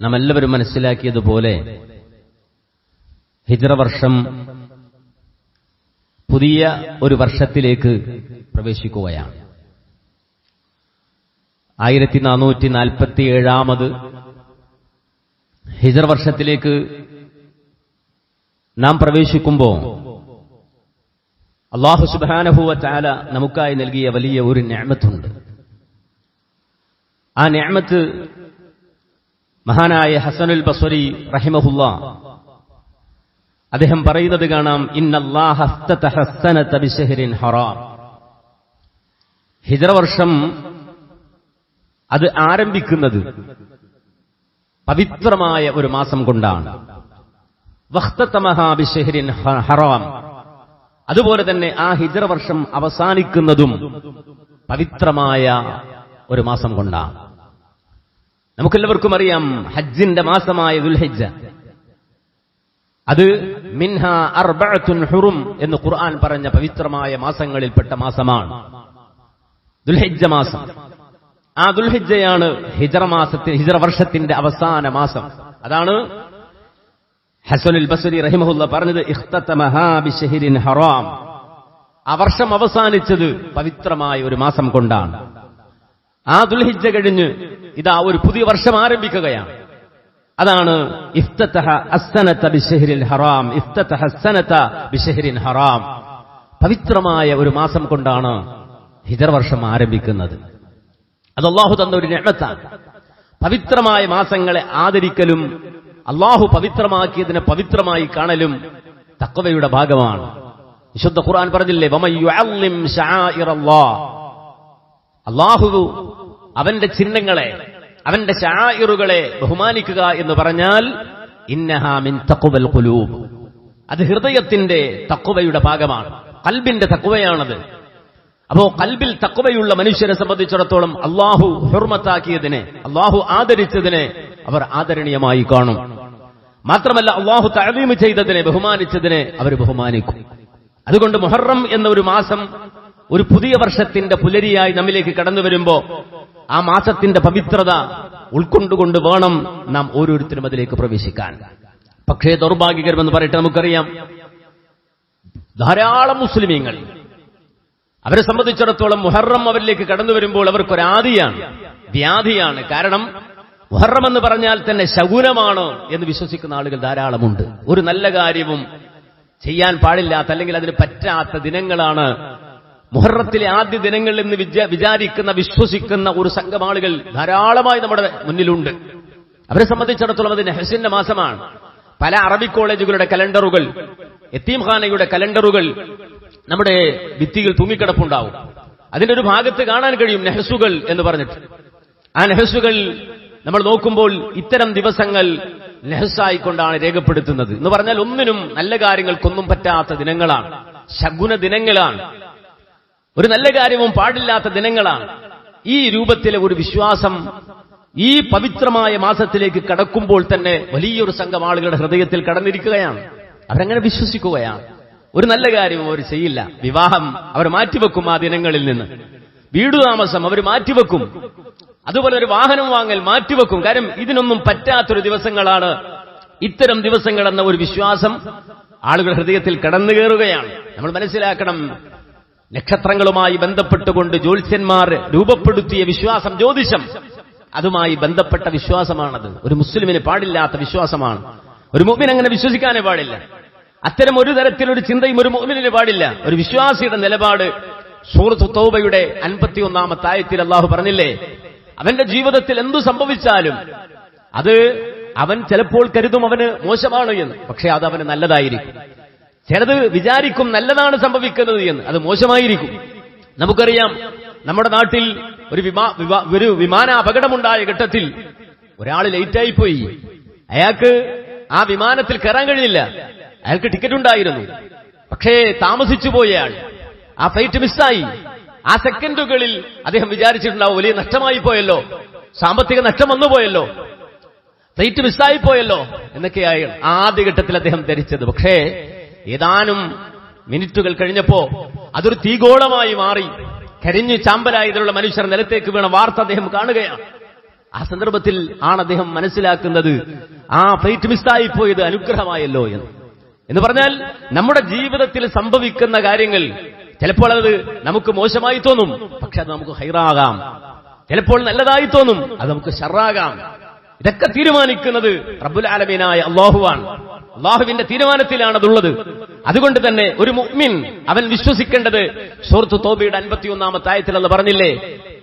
നാം എല്ലാവരും മനസ്സിലാക്കിയതുപോലെ ഹിജ്റ വർഷം പുതിയ ഒരു വർഷത്തിലേക്ക് പ്രവേശിക്കുകയാണ്. 1447 ഹിജ്റ വർഷത്തിലേക്ക് നാം പ്രവേശിക്കുമ്പോൾ അല്ലാഹു സുബ്ഹാനഹു വ തആല നമുക്കായി നൽകിയ വലിയ ഒരു നിഅമത്തുണ്ട്. ആ നിഅമത്ത് മഹാനായ ഹസനുൽ ബസ്രി റഹിമഹുല്ലാഹ് അദ്ദേഹം പറയുന്നത് കാണാം, ഇന്നല്ലാഹ ഇഫ്തതഹ അസ്സനത ബിശഹ്രിൻ ഹറാം. ഹിജ്റ വർഷം അത് ആരംഭിക്കുന്നത് പവിത്രമായ ഒരു മാസം കൊണ്ടാണ്. വഖ്തതമഹാ ബിശഹ്രിൻ ഹറാം. അതുപോലെ തന്നെ ആ ഹിജ്റ വർഷം അവസാനിക്കുന്നതും പവിത്രമായ ഒരു മാസം കൊണ്ടാണ്. നമുക്കെല്ലാവർക്കും അറിയാം, ഹജ്ജിന്റെ മാസമായ ദുൽഹിജ്ജ, അത് മിൻഹാ അർബഅത്തുൻ ഹുറും എന്ന് ഖുർആൻ പറഞ്ഞ പവിത്രമായ മാസങ്ങളിൽപ്പെട്ട മാസമാണ് ദുൽഹിജ്ജ മാസം. ആ ദുൽഹിജ്ജയാണ് ഹിജ്റ വർഷത്തിന്റെ അവസാന മാസം. അതാണ് ഹസനുൽ ബസ്രി റഹിമഹുല്ലാഹ് പറഞ്ഞത്, ഇഖ്തതമഹാ ബിശഹ്രിൻ ഹറാം. ആ വർഷം അവസാനിച്ചത് പവിത്രമായ ഒരു മാസം കൊണ്ടാണ്. ആ ദുൽഹിജ്ജ കഴിഞ്ഞ് ഇതാ ഒരു പുതിയ വർഷം ആരംഭിക്കുകയാണ്. അതാണ് ഇഫ്തതഹ അസ്സനത ബിശഹ്രിൽ ഹറാം. ഇഫ്തതഹ അസ്സനത ബിശഹ്രിൻ ഹറാം. പവിത്രമായ ഒരു മാസം കൊണ്ടാണ് ഹിജ്റ വർഷം ആരംഭിക്കുന്നത്. അത് അല്ലാഹു തന്ന ഒരു നിഅമത്താണ്. പവിത്രമായ മാസങ്ങളെ ആദരിക്കലും അല്ലാഹു പവിത്രമാക്കിയതിനെ പവിത്രമായി കാണലും തഖ്വയുടെ ഭാഗമാണ്. വിശുദ്ധ ഖുർആൻ പറഞ്ഞില്ലേ, വമൻ യുഅല്ലിം ശആഇറല്ലാഹ്. അല്ലാഹു അവന്റെ ചിഹ്നങ്ങളെ, അവന്റെ ശആഇറുകളെ ബഹുമാനിക്കുക എന്ന് പറഞ്ഞാൽ ഇന്നഹാ മിൻ തഖ്വൽ ഖുലൂബ്, അത് ഹൃദയത്തിന്റെ തഖ്വയുടെ ഭാഗമാണ്, ഖൽബിന്റെ തഖ്വയാണത്. അപ്പോ ഖൽബിൽ തഖ്വയുള്ള മനുഷ്യരെ സംബന്ധിച്ചിടത്തോളം അല്ലാഹു ഹുർമത്താക്കിയതിനെ, അല്ലാഹു ആദരിച്ചതിനെ അവർ ആദരണീയമായി കാണും. മാത്രമല്ല അല്ലാഹു തഅദീം ചെയ്തതിനെ, ബഹുമാനിച്ചതിനെ അവർ ബഹുമാനിക്കും. അതുകൊണ്ട് മുഹറം എന്ന ഒരു മാസം ഒരു പുതിയ വർഷത്തിന്റെ പുലരിയായി നമ്മിലേക്ക് കടന്നു വരുമ്പോ ആ മാസത്തിന്റെ പവിത്രത ഉൾക്കൊണ്ടുകൊണ്ട് വേണം നാം ഓരോരുത്തരും അതിലേക്ക് പ്രവേശിക്കാൻ. പക്ഷേ ദൗർഭാഗ്യകരമെന്ന് പറയട്ടെ, നമുക്കറിയാം ധാരാളം മുസ്ലിമീങ്ങൾ, അവരെ സംബന്ധിച്ചിടത്തോളം മുഹറം അവരിലേക്ക് കടന്നു വരുമ്പോൾ അവർക്കൊരാദിയാണ്, വ്യാധിയാണ്. കാരണം മുഹറം എന്ന് പറഞ്ഞാൽ തന്നെ ശകുനമാണ് എന്ന് വിശ്വസിക്കുന്ന ആളുകൾ ധാരാളമുണ്ട്. ഒരു നല്ല കാര്യവും ചെയ്യാൻ പാടില്ലാത്ത, അല്ലെങ്കിൽ അതിന് പറ്റാത്ത ദിനങ്ങളാണ് മുഹറത്തിലെ ആദ്യ ദിനങ്ങളിൽ എന്ന് വിചാരിക്കുന്ന, വിശ്വസിക്കുന്ന ഒരു സംഘം ആളുകൾ ധാരാളമായി നമ്മുടെ മുന്നിലുണ്ട്. അവരെ സംബന്ധിച്ചിടത്തോളം അത് നെഹ്സിന്റെ മാസമാണ്. പല അറബി കോളേജുകളുടെ കലണ്ടറുകൾ, യതീംഖാനയുടെ കലണ്ടറുകൾ നമ്മുടെ ഭിത്തിയിൽ തൂങ്ങിക്കിടപ്പുണ്ടാവും. അതിന്റെ ഒരു ഭാഗത്ത് കാണാൻ കഴിയും നെഹ്സുകൾ എന്ന് പറഞ്ഞിട്ട്. ആ നെഹ്സുകൾ നമ്മൾ നോക്കുമ്പോൾ ഇത്തരം ദിവസങ്ങൾ നെഹ്സായിക്കൊണ്ടാണ് രേഖപ്പെടുത്തുന്നത്. എന്ന് പറഞ്ഞാൽ ഒന്നിനും, നല്ല കാര്യങ്ങൾക്കൊന്നും പറ്റാത്ത ദിനങ്ങളാണ്, ശകുന ദിനങ്ങളാണ്, ഒരു നല്ല കാര്യവും പാടില്ലാത്ത ദിനങ്ങളാണ്. ഈ രൂപത്തിലെ ഒരു വിശ്വാസം ഈ പവിത്രമായ മാസത്തിലേക്ക് കടക്കുമ്പോൾ തന്നെ വലിയൊരു സംഘം ആളുകളുടെ ഹൃദയത്തിൽ കടന്നിരിക്കുകയാണ്. അവരങ്ങനെ വിശ്വസിക്കുകയാണ്. ഒരു നല്ല കാര്യവും അവർ ചെയ്യില്ല. വിവാഹം അവർ മാറ്റിവെക്കും, ആ ദിനങ്ങളിൽ നിന്ന് വീടുതാമസം അവർ മാറ്റിവെക്കും, അതുപോലെ ഒരു വാഹനം വാങ്ങൽ മാറ്റിവെക്കും. കാര്യം ഇതിനൊന്നും പറ്റാത്തൊരു ദിവസങ്ങളാണ് ഇത്തരം ദിവസങ്ങൾ എന്ന ഒരു വിശ്വാസം ആളുകളുടെ ഹൃദയത്തിൽ കടന്നു കയറുകയാണ്. നമ്മൾ മനസ്സിലാക്കണം, നക്ഷത്രങ്ങളുമായി ബന്ധപ്പെട്ടുകൊണ്ട് ജ്യോത്സ്യന്മാർ രൂപപ്പെടുത്തിയ വിശ്വാസം, ജ്യോതിഷം, അതുമായി ബന്ധപ്പെട്ട വിശ്വാസമാണത്. ഒരു മുസ്ലിമിന് പാടില്ലാത്ത വിശ്വാസമാണ്. ഒരു മുഅ്മിൻ അങ്ങനെ വിശ്വസിക്കാനേ പാടില്ല. അത്തരം ഒരു തരത്തിലൊരു ചിന്തയും ഒരു മുഅ്മിനിന് പാടില്ല. ഒരു വിശ്വാസിയുടെ നിലപാട് സൂറത്ത് തൗബയുടെ 51-ാമത്തെ ആയത്തിൽ അല്ലാഹു പറഞ്ഞില്ലേ, അവന്റെ ജീവിതത്തിൽ എന്തു സംഭവിച്ചാലും അത് അവൻ ചിലപ്പോൾ കരുതും അവന് മോശമാണ് എന്ന്, പക്ഷേ അത് അവന് നല്ലതായിരിക്കും. ചിലത് വിചാരിക്കും നല്ലതാണ് സംഭവിക്കുന്നത് എന്ന്, അത് മോശമായിരിക്കും. നമുക്കറിയാം, നമ്മുടെ നാട്ടിൽ ഒരു വിമാന അപകടമുണ്ടായ ഘട്ടത്തിൽ ഒരാൾ ലേറ്റായിപ്പോയി. അയാൾക്ക് ആ വിമാനത്തിൽ കയറാൻ കഴിഞ്ഞില്ല. അയാൾക്ക് ടിക്കറ്റ് ഉണ്ടായിരുന്നു, പക്ഷേ താമസിച്ചു പോയ അയാൾ, ആ ഫ്ലൈറ്റ് മിസ്സായി. ആ സെക്കൻഡുകളിൽ അദ്ദേഹം വിചാരിച്ചിട്ടുണ്ടാവും, വലിയ നഷ്ടമായി പോയല്ലോ, സാമ്പത്തിക നഷ്ടം വന്നുപോയല്ലോ, ഫ്ലൈറ്റ് മിസ്സായി പോയല്ലോ എന്നൊക്കെയായി ആദ്യഘട്ടത്തിൽ അദ്ദേഹം ധരിച്ചത്. പക്ഷേ ഏതാനും മിനിറ്റുകൾ കഴിഞ്ഞപ്പോ അതൊരു തീഗോളമായി മാറി. കരിഞ്ഞു ചാമ്പലായതിലുള്ള മനുഷ്യർ നിലത്തേക്ക് വീണ വാർത്ത അദ്ദേഹം കാണുകയാണ്. ആ സന്ദർഭത്തിൽ ആണ് അദ്ദേഹം മനസ്സിലാക്കുന്നത് ആ ഫ്ലൈറ്റ് മിസ്സായി പോയത് അനുഗ്രഹമായല്ലോ എന്ന് പറഞ്ഞാൽ നമ്മുടെ ജീവിതത്തിൽ സംഭവിക്കുന്ന കാര്യങ്ങൾ ചിലപ്പോൾ അത് നമുക്ക് മോശമായി തോന്നും, പക്ഷെ അത് നമുക്ക് ഹൈറാകാം. ചിലപ്പോൾ നല്ലതായി തോന്നും, അത് നമുക്ക് ഷർറാകാം. ഇതൊക്കെ തീരുമാനിക്കുന്നത് റബ്ബുൽ ആലമീനായ അല്ലാഹുവാണ്. അല്ലാഹുവിന്റെ തീരുമാനത്തിലാണ് അതുള്ളത്. അതുകൊണ്ട് തന്നെ ഒരു മുഅ്മിൻ അവൻ വിശ്വസിക്കേണ്ടത് സൂറത്ത് തൗബയുടെ 51-ാമത്തെ ആയത്തിൽ അല്ലാഹു പറഞ്ഞില്ലേ,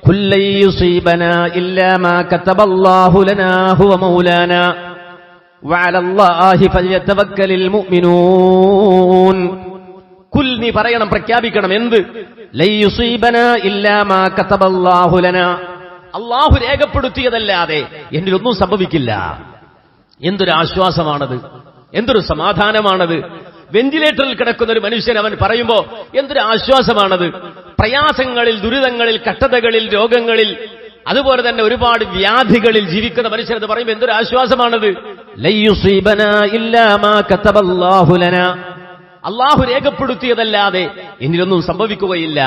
കുല്ലൻ യുസീബനാ ഇല്ലാ മാ കതബല്ലാഹു ലനാ ഹുവ മൗലാനാ വഅലല്ലാഹി ഫൽയതവക്കലിൽ മുഅ്മിനൂൻ. കുൽ, നീ പറയണം, പ്രഖ്യാപിക്കണം. എന്ത്? ലൻ യുസീബനാ ഇല്ലാ മാ കതബല്ലാഹു ലനാ, അല്ലാഹു രേഖപ്പെടുത്തിയതല്ലാതെ എന്നിലൊന്നും സംഭവിക്കില്ല. എന്തൊരു ആശ്വാസമാണത്, എന്തൊരു സമാധാനമാണത്. വെന്റിലേറ്ററിൽ കിടക്കുന്ന ഒരു മനുഷ്യൻ അവൻ പറയുമ്പോ എന്തൊരു ആശ്വാസമാണത്. പ്രയാസങ്ങളിൽ, ദുരിതങ്ങളിൽ, കഷ്ടതകളിൽ, രോഗങ്ങളിൽ, അതുപോലെ തന്നെ ഒരുപാട് വ്യാധികളിൽ ജീവിക്കുന്ന മനുഷ്യൻ അത് പറയുമ്പോൾ എന്തൊരു ആശ്വാസമാണത്. ലൻ യുസീബനാ ഇല്ലാ മാ കതബല്ലാഹു ലനാ, അല്ലാഹു രേഖപ്പെടുത്തിയതല്ലാതെ എന്നിലൊന്നും സംഭവിക്കുകയില്ല.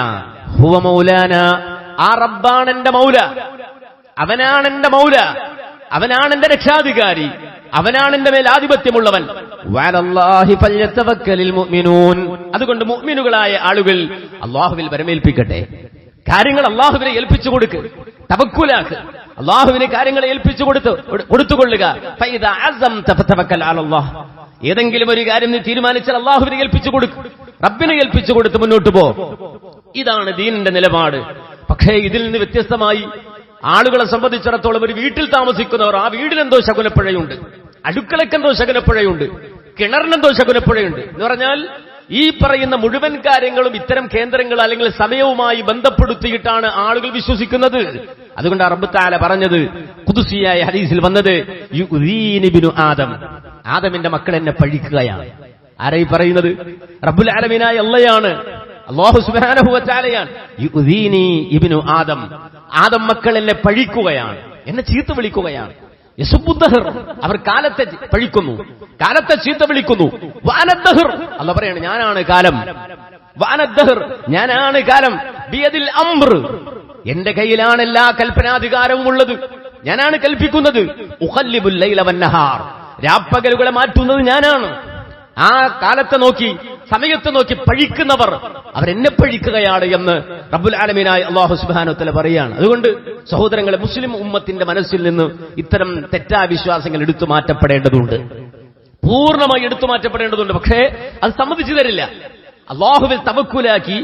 ഹുവ മൗലാന, ആ റബ്ബാണ് എന്റെ മൗല, അവനാണ് എന്റെ മൗല, അവനാണ് എന്റെ രക്ഷാധികാരി, അവനാണ് എന്റെ മേൽ ആധിപത്യമുള്ളവൻ. വഅലല്ലാഹി ഫൽയതവക്കലിൽ മുഅ്മിനൂൻ, അതുകൊണ്ട് മുഅ്മിനുകളായ ആളുകൾ അല്ലാഹുവിൽ വരമേൽപ്പിക്കട്ടെ. കാര്യങ്ങൾ അല്ലാഹുവിനെ ഏൽപ്പിച്ചു കൊടുക്ക്, തവക്കുലാക്ക്. അല്ലാഹുവിനെ കാര്യങ്ങളെ ഏൽപ്പിച്ചു കൊടുത്തുകൊള്ളുക. ഫഇദാ അസംത ഫതവക്കൽ അലല്ലാഹ്, ഏതെങ്കിലും ഒരു കാര്യം നീ തീരുമാനിച്ചാൽ അല്ലാഹുവിനെ ഏൽപ്പിച്ചു കൊടുക്ക്, റബ്ബിനെ ഏൽപ്പിച്ചു കൊടുത്ത് മുന്നോട്ട് പോ. ഇതാണ് ദീനിന്റെ നിലപാട്. പക്ഷേ ഇതിൽ നിന്ന് വ്യത്യസ്തമായി ആളുകളെ സംബന്ധിച്ചിടത്തോളം ഒരു വീട്ടിൽ താമസിക്കുന്നവർ, ആ വീടിനെന്തോ ശകുനപ്പുഴയുണ്ട്, അടുക്കളക്കെന്തോ ശകുനപ്പുഴയുണ്ട്, കിണറിനെന്തോ ശകുനപ്പുഴയുണ്ട് എന്ന് പറഞ്ഞാൽ ഈ പറയുന്ന മുഴുവൻ കാര്യങ്ങളും ഇത്തരം കേന്ദ്രങ്ങൾ അല്ലെങ്കിൽ സമയവുമായി ബന്ധപ്പെടുത്തിയിട്ടാണ് ആളുകൾ വിശ്വസിക്കുന്നത്. അതുകൊണ്ട് റബ്ബ് തആല പറഞ്ഞത്, ഖുദ്സിയായ ഹദീസിൽ വന്നത്, യുദീനി ഇബ്നു ആദം, ആദമിന്റെ മക്കൾ എന്നെ പഴിക്കുകയാണ്. ആരായി പറയുന്നത്? റബ്ബുൽ ആലമീനായ അല്ലാഹയാണ്, അല്ലാഹു സുബ്ഹാനഹു വ തആലയാണ്. യുദീനി ഇബ്നു ആദം, ആദം മക്കൾ എന്നെ പഴിക്കുകയാണ്, എന്നെ ചീത്ത വിളിക്കുകയാണ്. യസുബ്ബുദ്ദഹർ, അവർ കാലത്തെ പഴിക്കുന്നു, കാലത്തെ ചീത്ത വിളിക്കുന്നു. വഅനദ്ദഹർ, അല്ലാഹു പറയാണ് ഞാനാണ് കാലം. വഅനദ്ദഹർ, ഞാനാണ് കാലം. ബിയദിൽ അംർ, എന്റെ കയ്യിലാണ് എല്ലാ കൽപ്പനാധികാരവും ഉള്ളത്, ഞാനാണ് കൽപ്പിക്കുന്നത്. ഉഖല്ലിബുൽ ലൈല വന്നഹാർ, രാപ്പകലുകളെ മാറ്റുന്നത് ഞാനാണ്. ആ കാലത്തെ നോക്കി, സമയത്തെ നോക്കി പഴിക്കുന്നവർ അവരെന്നെ പഴിക്കുകയാണ് എന്ന് റബ്ബുൽ ആലമീനായ അല്ലാഹു സുബ്ഹാനഹു വ തആല പറയാണ്. അതുകൊണ്ട് സഹോദരങ്ങളെ, മുസ്ലിം ഉമ്മത്തിന്റെ മനസ്സിൽ നിന്ന് ഇത്തരം തെറ്റായ വിശ്വാസങ്ങൾ എടുത്തു മാറ്റപ്പെടേണ്ടതുണ്ട്, പൂർണ്ണമായി എടുത്തു മാറ്റപ്പെടേണ്ടതുണ്ട്. പക്ഷേ അത് സമ്മതിച്ചു തരില്ല. അല്ലാഹുവിൽ തവക്കുലാക്കി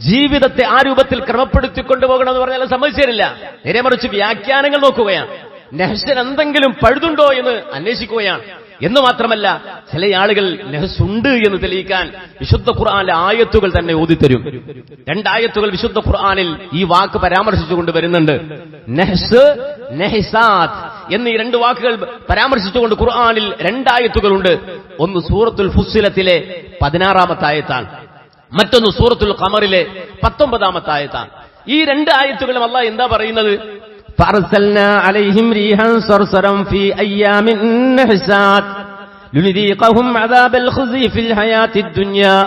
ജീവിതത്തെ ആ രൂപത്തിൽ ക്രമപ്പെടുത്തിക്കൊണ്ടുപോകണമെന്ന് പറഞ്ഞാൽ അത് സമ്മതിച്ചു തരില്ല. നേരെ മറിച്ച് വ്യാഖ്യാനങ്ങൾ നോക്കുകയാണ്, നെഹ്സിന് എന്തെങ്കിലും പഴുതുണ്ടോ എന്ന് അന്വേഷിക്കുകയാണ്. എന്ന് മാത്രമല്ല, ചില ആളുകൾ നെഹ്സുണ്ട് എന്ന് തെളിയിക്കാൻ വിശുദ്ധ ഖുർആനിലെ ആയത്തുകൾ തന്നെ ഓതിത്തരും. 2 ആയത്തുകൾ വിശുദ്ധ ഖുർആനിൽ ഈ വാക്ക് പരാമർശിച്ചുകൊണ്ട് വരുന്നുണ്ട്. നെഹ്സ്, നെഹിസാത്ത് എന്നീ 2 വാക്കുകൾ പരാമർശിച്ചുകൊണ്ട് ഖുർആനിൽ 2 ആയത്തുകളുണ്ട്. ഒന്ന് സൂറത്തുൽ ഫുസ്സിലത്തിലെ 16-ാമത്തെ ആയത്താണ്, മറ്റൊന്ന് സൂറത്തുൽ ഖമറിലെ 19-ാമത്തെ ആയത്താണ്. ഈ 2 ആയത്തുകളും അല്ലാഹ് എന്താ പറയുന്നത്? فأرسلنا عليهم ريحا صرصرا في أيام نحسات لنذيقهم عذاب الخزي في الحياة الدنيا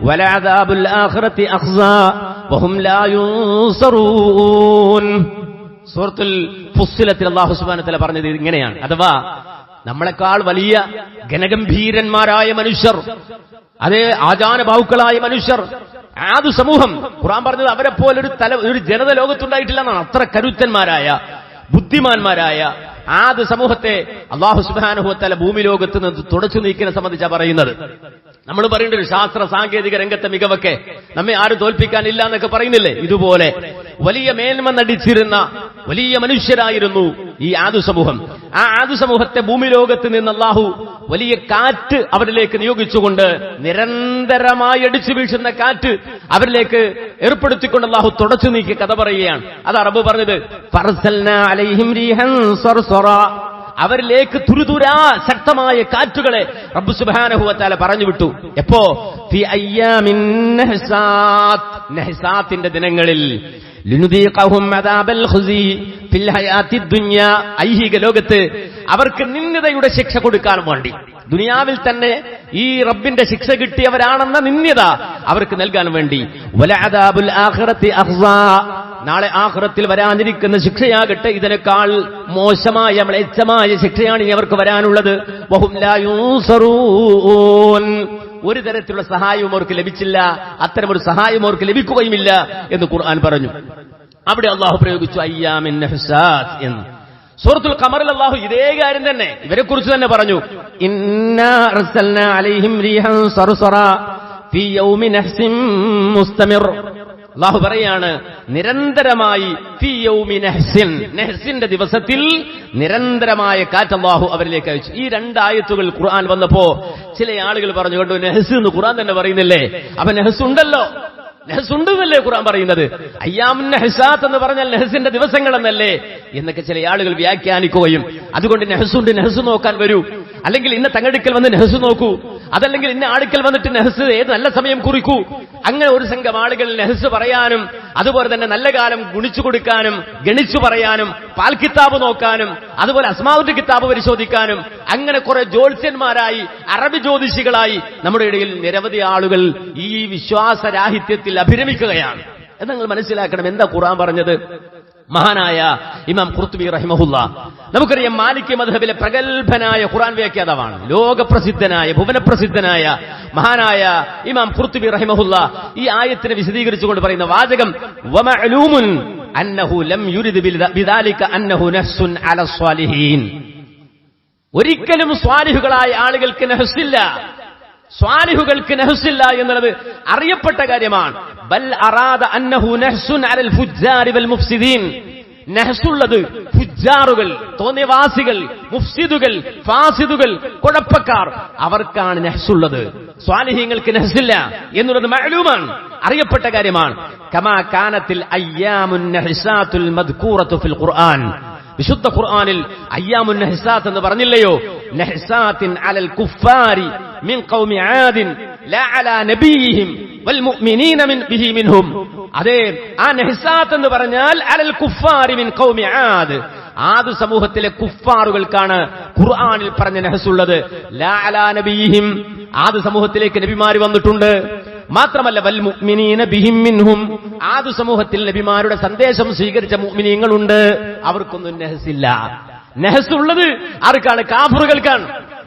ولعذاب الآخرة أخزى وهم لا ينصرون. സൂറത്തുൽ ഫുസ്സിലത്തിൽ അല്ലാഹു സുബ്ഹാനഹു വ തആല പറഞ്ഞത് ഇങ്ങനെയാണ്. അഥവാ നമ്മളെക്കാൾ വലിയ ഗണഗംഭീരന്മാരായ മനുഷ്യർ, അതേ ആചാരബാഹുക്കളായ മനുഷ്യർ, ആദ് സമൂഹം, ഖുർആൻ പറഞ്ഞത് അവരെ പോലെ ഒരു ജനത ലോകത്തുണ്ടായിട്ടില്ല എന്നാണ്. അത്ര കരുത്തന്മാരായ, ബുദ്ധിമാന്മാരായ ആദ് സമൂഹത്തെ അല്ലാഹു സുബ്ഹാനഹു വ തആല ഭൂമി ലോകത്ത് നിന്ന് തുടച്ചു നീക്കിനെ സംബന്ധിച്ചാണ് പറയുന്നത്. നമ്മൾ പറയേണ്ട ഒരു ശാസ്ത്ര സാങ്കേതിക രംഗത്തെ മികവൊക്കെ നമ്മെ ആരും തോൽപ്പിക്കാനില്ല എന്നൊക്കെ പറയുന്നില്ലേ, ഇതുപോലെ വലിയ മേന്മ നടിച്ചിരുന്ന വലിയ മനുഷ്യരായിരുന്നു ഈ ആദ് സമൂഹം. ആ ആദ് സമൂഹത്തെ ഭൂമി ലോകത്ത് നിന്ന് അല്ലാഹു വലിയ കാറ്റ് അവരിലേക്ക് നിയോഗിച്ചുകൊണ്ട്, നിരന്തരമായി അടിച്ചു വീഴ്ചുന്ന കാറ്റ് അവരിലേക്ക് ഏർപ്പെടുത്തിക്കൊണ്ട് അല്ലാഹു തുടച്ചു നീക്കി കഥ പറയുകയാണ്. അത് റബ്ബ് പറഞ്ഞത്, ഫർസൽനാ അലൈഹിം റീഹൻ സർസറാ, അവരിലേക്ക് തുരുതുരാ ശക്തമായ കാറ്റുകളെ റബ്ബ് സുബ്ഹാനഹു വ തആല പറഞ്ഞു വിട്ടു. എപ്പോ? ഫി അയ്യാമിൻ നഹ്സാത്ത്, നഹ്സാത്തിന്റെ ദിനങ്ങളിൽ. ലിനുദീഖഹും അദാബൽ ഖുസി ഫിൽ ഹയാത്തിദ് ദുനിയ, ഐഹിക ലോകത്ത് അവർക്ക് നിന്ദ്യതയുടെ ശിക്ഷ കൊടുക്കാൻ വേണ്ടി, ദുനിയാവിൽ തന്നെ ഈ റബ്ബിന്റെ ശിക്ഷ കിട്ടിയവരാണെന്ന നിന്ദ്യത അവർക്ക് നൽകാൻ വേണ്ടി. വലഅദാബുൽ ആഖിറത്തി അഖ്സാ, നാളെ ആഖിറത്തിൽ വരാനിരിക്കുന്ന ശിക്ഷയാകട്ടെ ഇതിനേക്കാൾ മോശമായ മ്ലേച്ഛമായ ശിക്ഷയാണ് ഇനി അവർക്ക് വരാനുള്ളത്. വഹും ലാ യുൻസറൂൻ, ഒരു തരത്തിലുള്ള സഹായവും അവർക്ക് ലഭിച്ചില്ല, അത്തരമൊരു സഹായം അവർക്ക് ലഭിക്കുകയുമില്ല എന്ന് ഖുർആൻ പറഞ്ഞു. അവിടെ അള്ളാഹു പ്രയോഗിച്ചു അയ്യാമിൻ നഹ്സാത്ത് എന്ന്. സൂറത്തുൽ ഖമറിൽ അള്ളാഹു ഇതേ കാര്യം തന്നെ ഇവരെ കുറിച്ച് തന്നെ പറഞ്ഞു. ഇന്നാ അർസൽനാ അലൈഹിം റീഹൻ സർസറാ ഫീ യൗമി നഹ്സിൻ മുസ്തമിർ. അള്ളാഹു പറയാണ് നിരന്തരമായി ഫീ യൗമി നഹ്സിൻ, നഹ്സിന്റെ ദിവസത്തിൽ നിരന്തരമായ കാറ്റ് അള്ളാഹു അവരിലേക്ക് അയച്ചു. ഈ രണ്ടായത്തുകൾ ഖുർആൻ വന്നപ്പോ ചില ആളുകൾ പറഞ്ഞു കണ്ടു, നഹ്സ് എന്ന് ഖുർആൻ തന്നെ പറയുന്നില്ലേ, അപ്പൊ നഹ്സ് ഉണ്ടല്ലോ, നഹ്സ് ഉണ്ടെന്നല്ലേ ഖുർആൻ പറയുന്നത്, അയ്യാമുൻ നഹ്സാത്ത് എന്ന് പറഞ്ഞാൽ നഹ്സിന്റെ ദിവസങ്ങളെന്നല്ലേ എന്നൊക്കെ ചില ആളുകൾ വ്യാഖ്യാനിക്കുകയും അതുകൊണ്ട് നഹ്സുണ്ട്, നഹ്സ് നോക്കാൻ വരൂ, അല്ലെങ്കിൽ ഇന്ന തങ്ങടുക്കൽ വന്ന് നഹ്സ് നോക്കൂ, അതല്ലെങ്കിൽ ഇന്ന ആടുക്കൽ വന്നിട്ട് നഹ്സ് ഏത് നല്ല സമയം കുറിക്കൂ, അങ്ങനെ ഒരു സംഘം ആളുകൾ നഹ്സ് പറയാനും അതുപോലെ തന്നെ നല്ല കാലം ഗുണിച്ചു കൊടുക്കാനും ഗണിച്ചു പറയാനും പാൽ കിതാബ് നോക്കാനും അതുപോലെ അസ്മാഉൽ കിതാബ് പരിശോധിക്കാനും അങ്ങനെ കുറെ ജ്യോത്സ്യന്മാരായി അറബി ജ്യോതിഷികളായി നമ്മുടെ ഇടയിൽ നിരവധി ആളുകൾ ഈ വിശ്വാസരാഹിത്യത്തിൽ അഭിരമിക്കുകയാണ് എന്ന് നിങ്ങൾ മനസ്സിലാക്കണം. എന്താ ഖുർആൻ പറഞ്ഞത്? മഹാനായ ഇമാം ഖുർത്തുബി റഹിമഹുല്ലാ, നമുക്കറിയാം മാലിക് മദ്ഹബിലെ പ്രഗത്ഭനായ ഖുർആൻ വ്യാഖ്യാതാവാണ്, ലോകപ്രസിദ്ധനായ ഭുവനപ്രസിദ്ധനായ മഹാനായ ഇമാം ഖുർത്തുബി റഹിമഹുല്ലാ ഈ ആയത്തിനെ വിശദീകരിച്ചുകൊണ്ട് പറയുന്ന വാചകം വമഅലൂമുൻ അന്നഹു ലം യുരിദ് ബിദാലിക അന്നഹു നഹ്സുൻ അല സ്വാലിഹീൻ. ഒരിക്കലും സ്വാലിഹുകളായ ആളുകൾക്ക് നഹ്സില്ല, സ്വാലിഹുകൾക്ക് നഹ്സില്ല എന്നുള്ളത് അറിയപ്പെട്ട കാര്യമാണ്. ബൽ അറാദ അന്നഹു നഹ്സുൻ അലൽ ഫുജ്ജാരി വൽ മുഫ്സിദീൻ. നഹ്സുള്ളത് ഫുജ്ജാറുകൾ, തോന്നിവാസികൾ, മുഫ്സിദുകൾ, ഫാസിദുകൾ, കുഴപ്പക്കാർ, അവർക്കാണ് നഹ്സുള്ളത്. സ്വാലിഹീങ്ങൾക്ക് നഹ്സില്ല എന്നുള്ളത് മഅലൂമാണ്, അറിയപ്പെട്ട കാര്യമാണ്. കമാ കാനത്തിൽ അയ്യാമുൻ നഹ്സാത്തുൽ മദ്കൂറത്തു ഫിൽ ഖുർആൻ. വിശുദ്ധ ഖുർആനിൽ അയ്യാമുൻ നഹ്സാത്ത് എന്ന് പറഞ്ഞില്ലയോ, നഹ്സാത്തിൻ അലൽ കുഫാരി മിൻ ഖൗമി ആദിൻ ലാ അലാ നബിയിഹിം വൽ മുഅ്മിനീന ബിഹി മിൻഹും. അതെ, ആ നഹ്സാത്ത് എന്ന് പറഞ്ഞാൽ അലൽ കുഫാരി മിൻ ഖൗമി ആദ്, ആദ് സമൂഹത്തിലെ കുഫാറുകൾക്കാണ് ഖുർആനിൽ പറഞ്ഞ നഹ്സുള്ളത്. ലാ അലാ നബിയിഹിം, ആദ് സമൂഹത്തിലേക്ക് നബിമാർ വന്നിട്ടുണ്ട്. മാത്രമല്ല വൽ മുഅ്മിനീന ബിഹിം മിൻഹും, ആദ് സമൂഹത്തിൽ നബിമാരുടെ സന്ദേശം സ്വീകരിച്ച മുഅ്മിനീങ്ങളുണ്ട്, അവർക്കൊന്നും നഹ്സില്ല. നഹ്സുള്ളത് ആർക്കാണ്? കാഫിറുകൾക്കാണ്.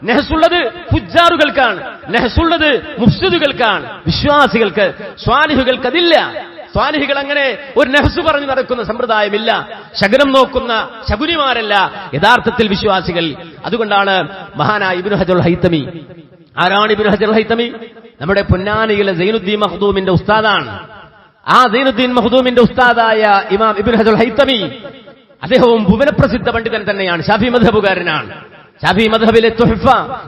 നഹ്സുള്ളത് ഫുജ്ജാറുകൾക്കാണ്, നഹ്സുള്ളത് മുഫ്സിദുകൾക്കാണ്. വിശ്വാസികൾക്ക്, സ്വാലിഹുകൾക്ക് അതില്ല. സ്വാലിഹികൾ അങ്ങനെ ഒരു നഹ്സ് പറഞ്ഞു നടക്കുന്ന സമ്പ്രദായമില്ല. ശകുനം നോക്കുന്ന ശകുനിമാരല്ല യഥാർത്ഥത്തിൽ വിശ്വാസികൾ. അതുകൊണ്ടാണ് മഹാനായ ഇബ്നു ഹജറുൽ ഹൈതമി, ആരാണ് ഇബ്നു ഹജറുൽ ഹൈതമി? നമ്മുടെ പൊന്നാനിയിലെ സൈനുദ്ദീൻ മഖ്ദൂമിന്റെ ഉസ്താദാണ്. ആ സൈനുദ്ദീൻ മഖ്ദൂമിന്റെ ഉസ്താദായ ഇമാം ഇബ്നു ഹജറുൽ ഹൈതമി, അദ്ദേഹവും ഭുവനപ്രസിദ്ധ പണ്ഡിതൻ തന്നെയാണ്, ശാഫി മദ്ഹബുകാരനാണ്. ശാഫി മദ്ഹബിലെ തുഹ്ഫ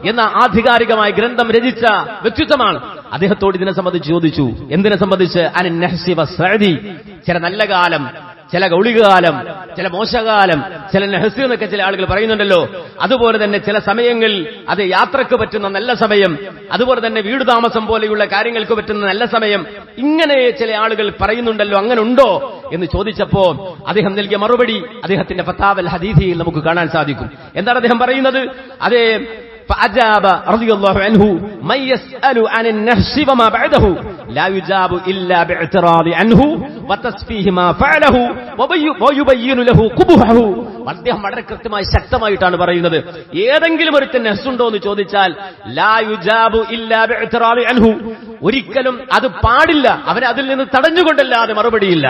എന്ന ആധികാരികമായ ഗ്രന്ഥം രചിച്ച വ്യക്തിത്വമാണ്. അദ്ദേഹത്തോട് ഇതിനെ സംബന്ധിച്ച് ചോദിച്ചു. എന്തിനെ സംബന്ധിച്ച്? അൻ നഹ്സി വസ്സഅദി, ചില നല്ല കാലം, ചില ഗൗളികാലം, ചില മോശകാലം, ചില നഹ്സ് എന്നൊക്കെ ചില ആളുകൾ പറയുന്നുണ്ടല്ലോ. അതുപോലെ തന്നെ ചില സമയങ്ങൾ അത് യാത്രക്ക് പറ്റുന്ന നല്ല സമയം, അതുപോലെ തന്നെ വീട് താമസം പോലെയുള്ള കാര്യങ്ങൾക്ക് പറ്റുന്ന നല്ല സമയം, ഇങ്ങനെ ചില ആളുകൾ പറയുന്നുണ്ടല്ലോ, അങ്ങനെ ഉണ്ടോ എന്ന് ചോദിച്ചപ്പോ അദ്ദേഹം നൽകിയ മറുപടി അദ്ദേഹത്തിന്റെ ഫതാവൽ ഹദീസിൽ നമുക്ക് കാണാൻ സാധിക്കും. എന്താണ് അദ്ദേഹം പറയുന്നത്? അതേ, فأجاب رضي الله عنه من يسأل عن النهس وما بعده لا يجاب إلا باعتراض عنه وتصفيه ما فعله ويبين له قبحه. അദ്ദേഹം വളരെ കൃത്യമായി ശക്തമായിട്ടാണ് പറയുന്നത്. ഏതെങ്കിലും ഒരു നഹ്സ് ഉണ്ടോ എന്ന് ചോദിച്ചാൽ ലാ യുജാബു ഇല്ലാ ബിഇഅ്തിറാദി അൻഹു, ഒരിക്കലും അത് പാടില്ല, അവരെ അതിൽ നിന്ന് തടഞ്ഞുകൊണ്ടല്ലാതെ മറുപടിയില്ല.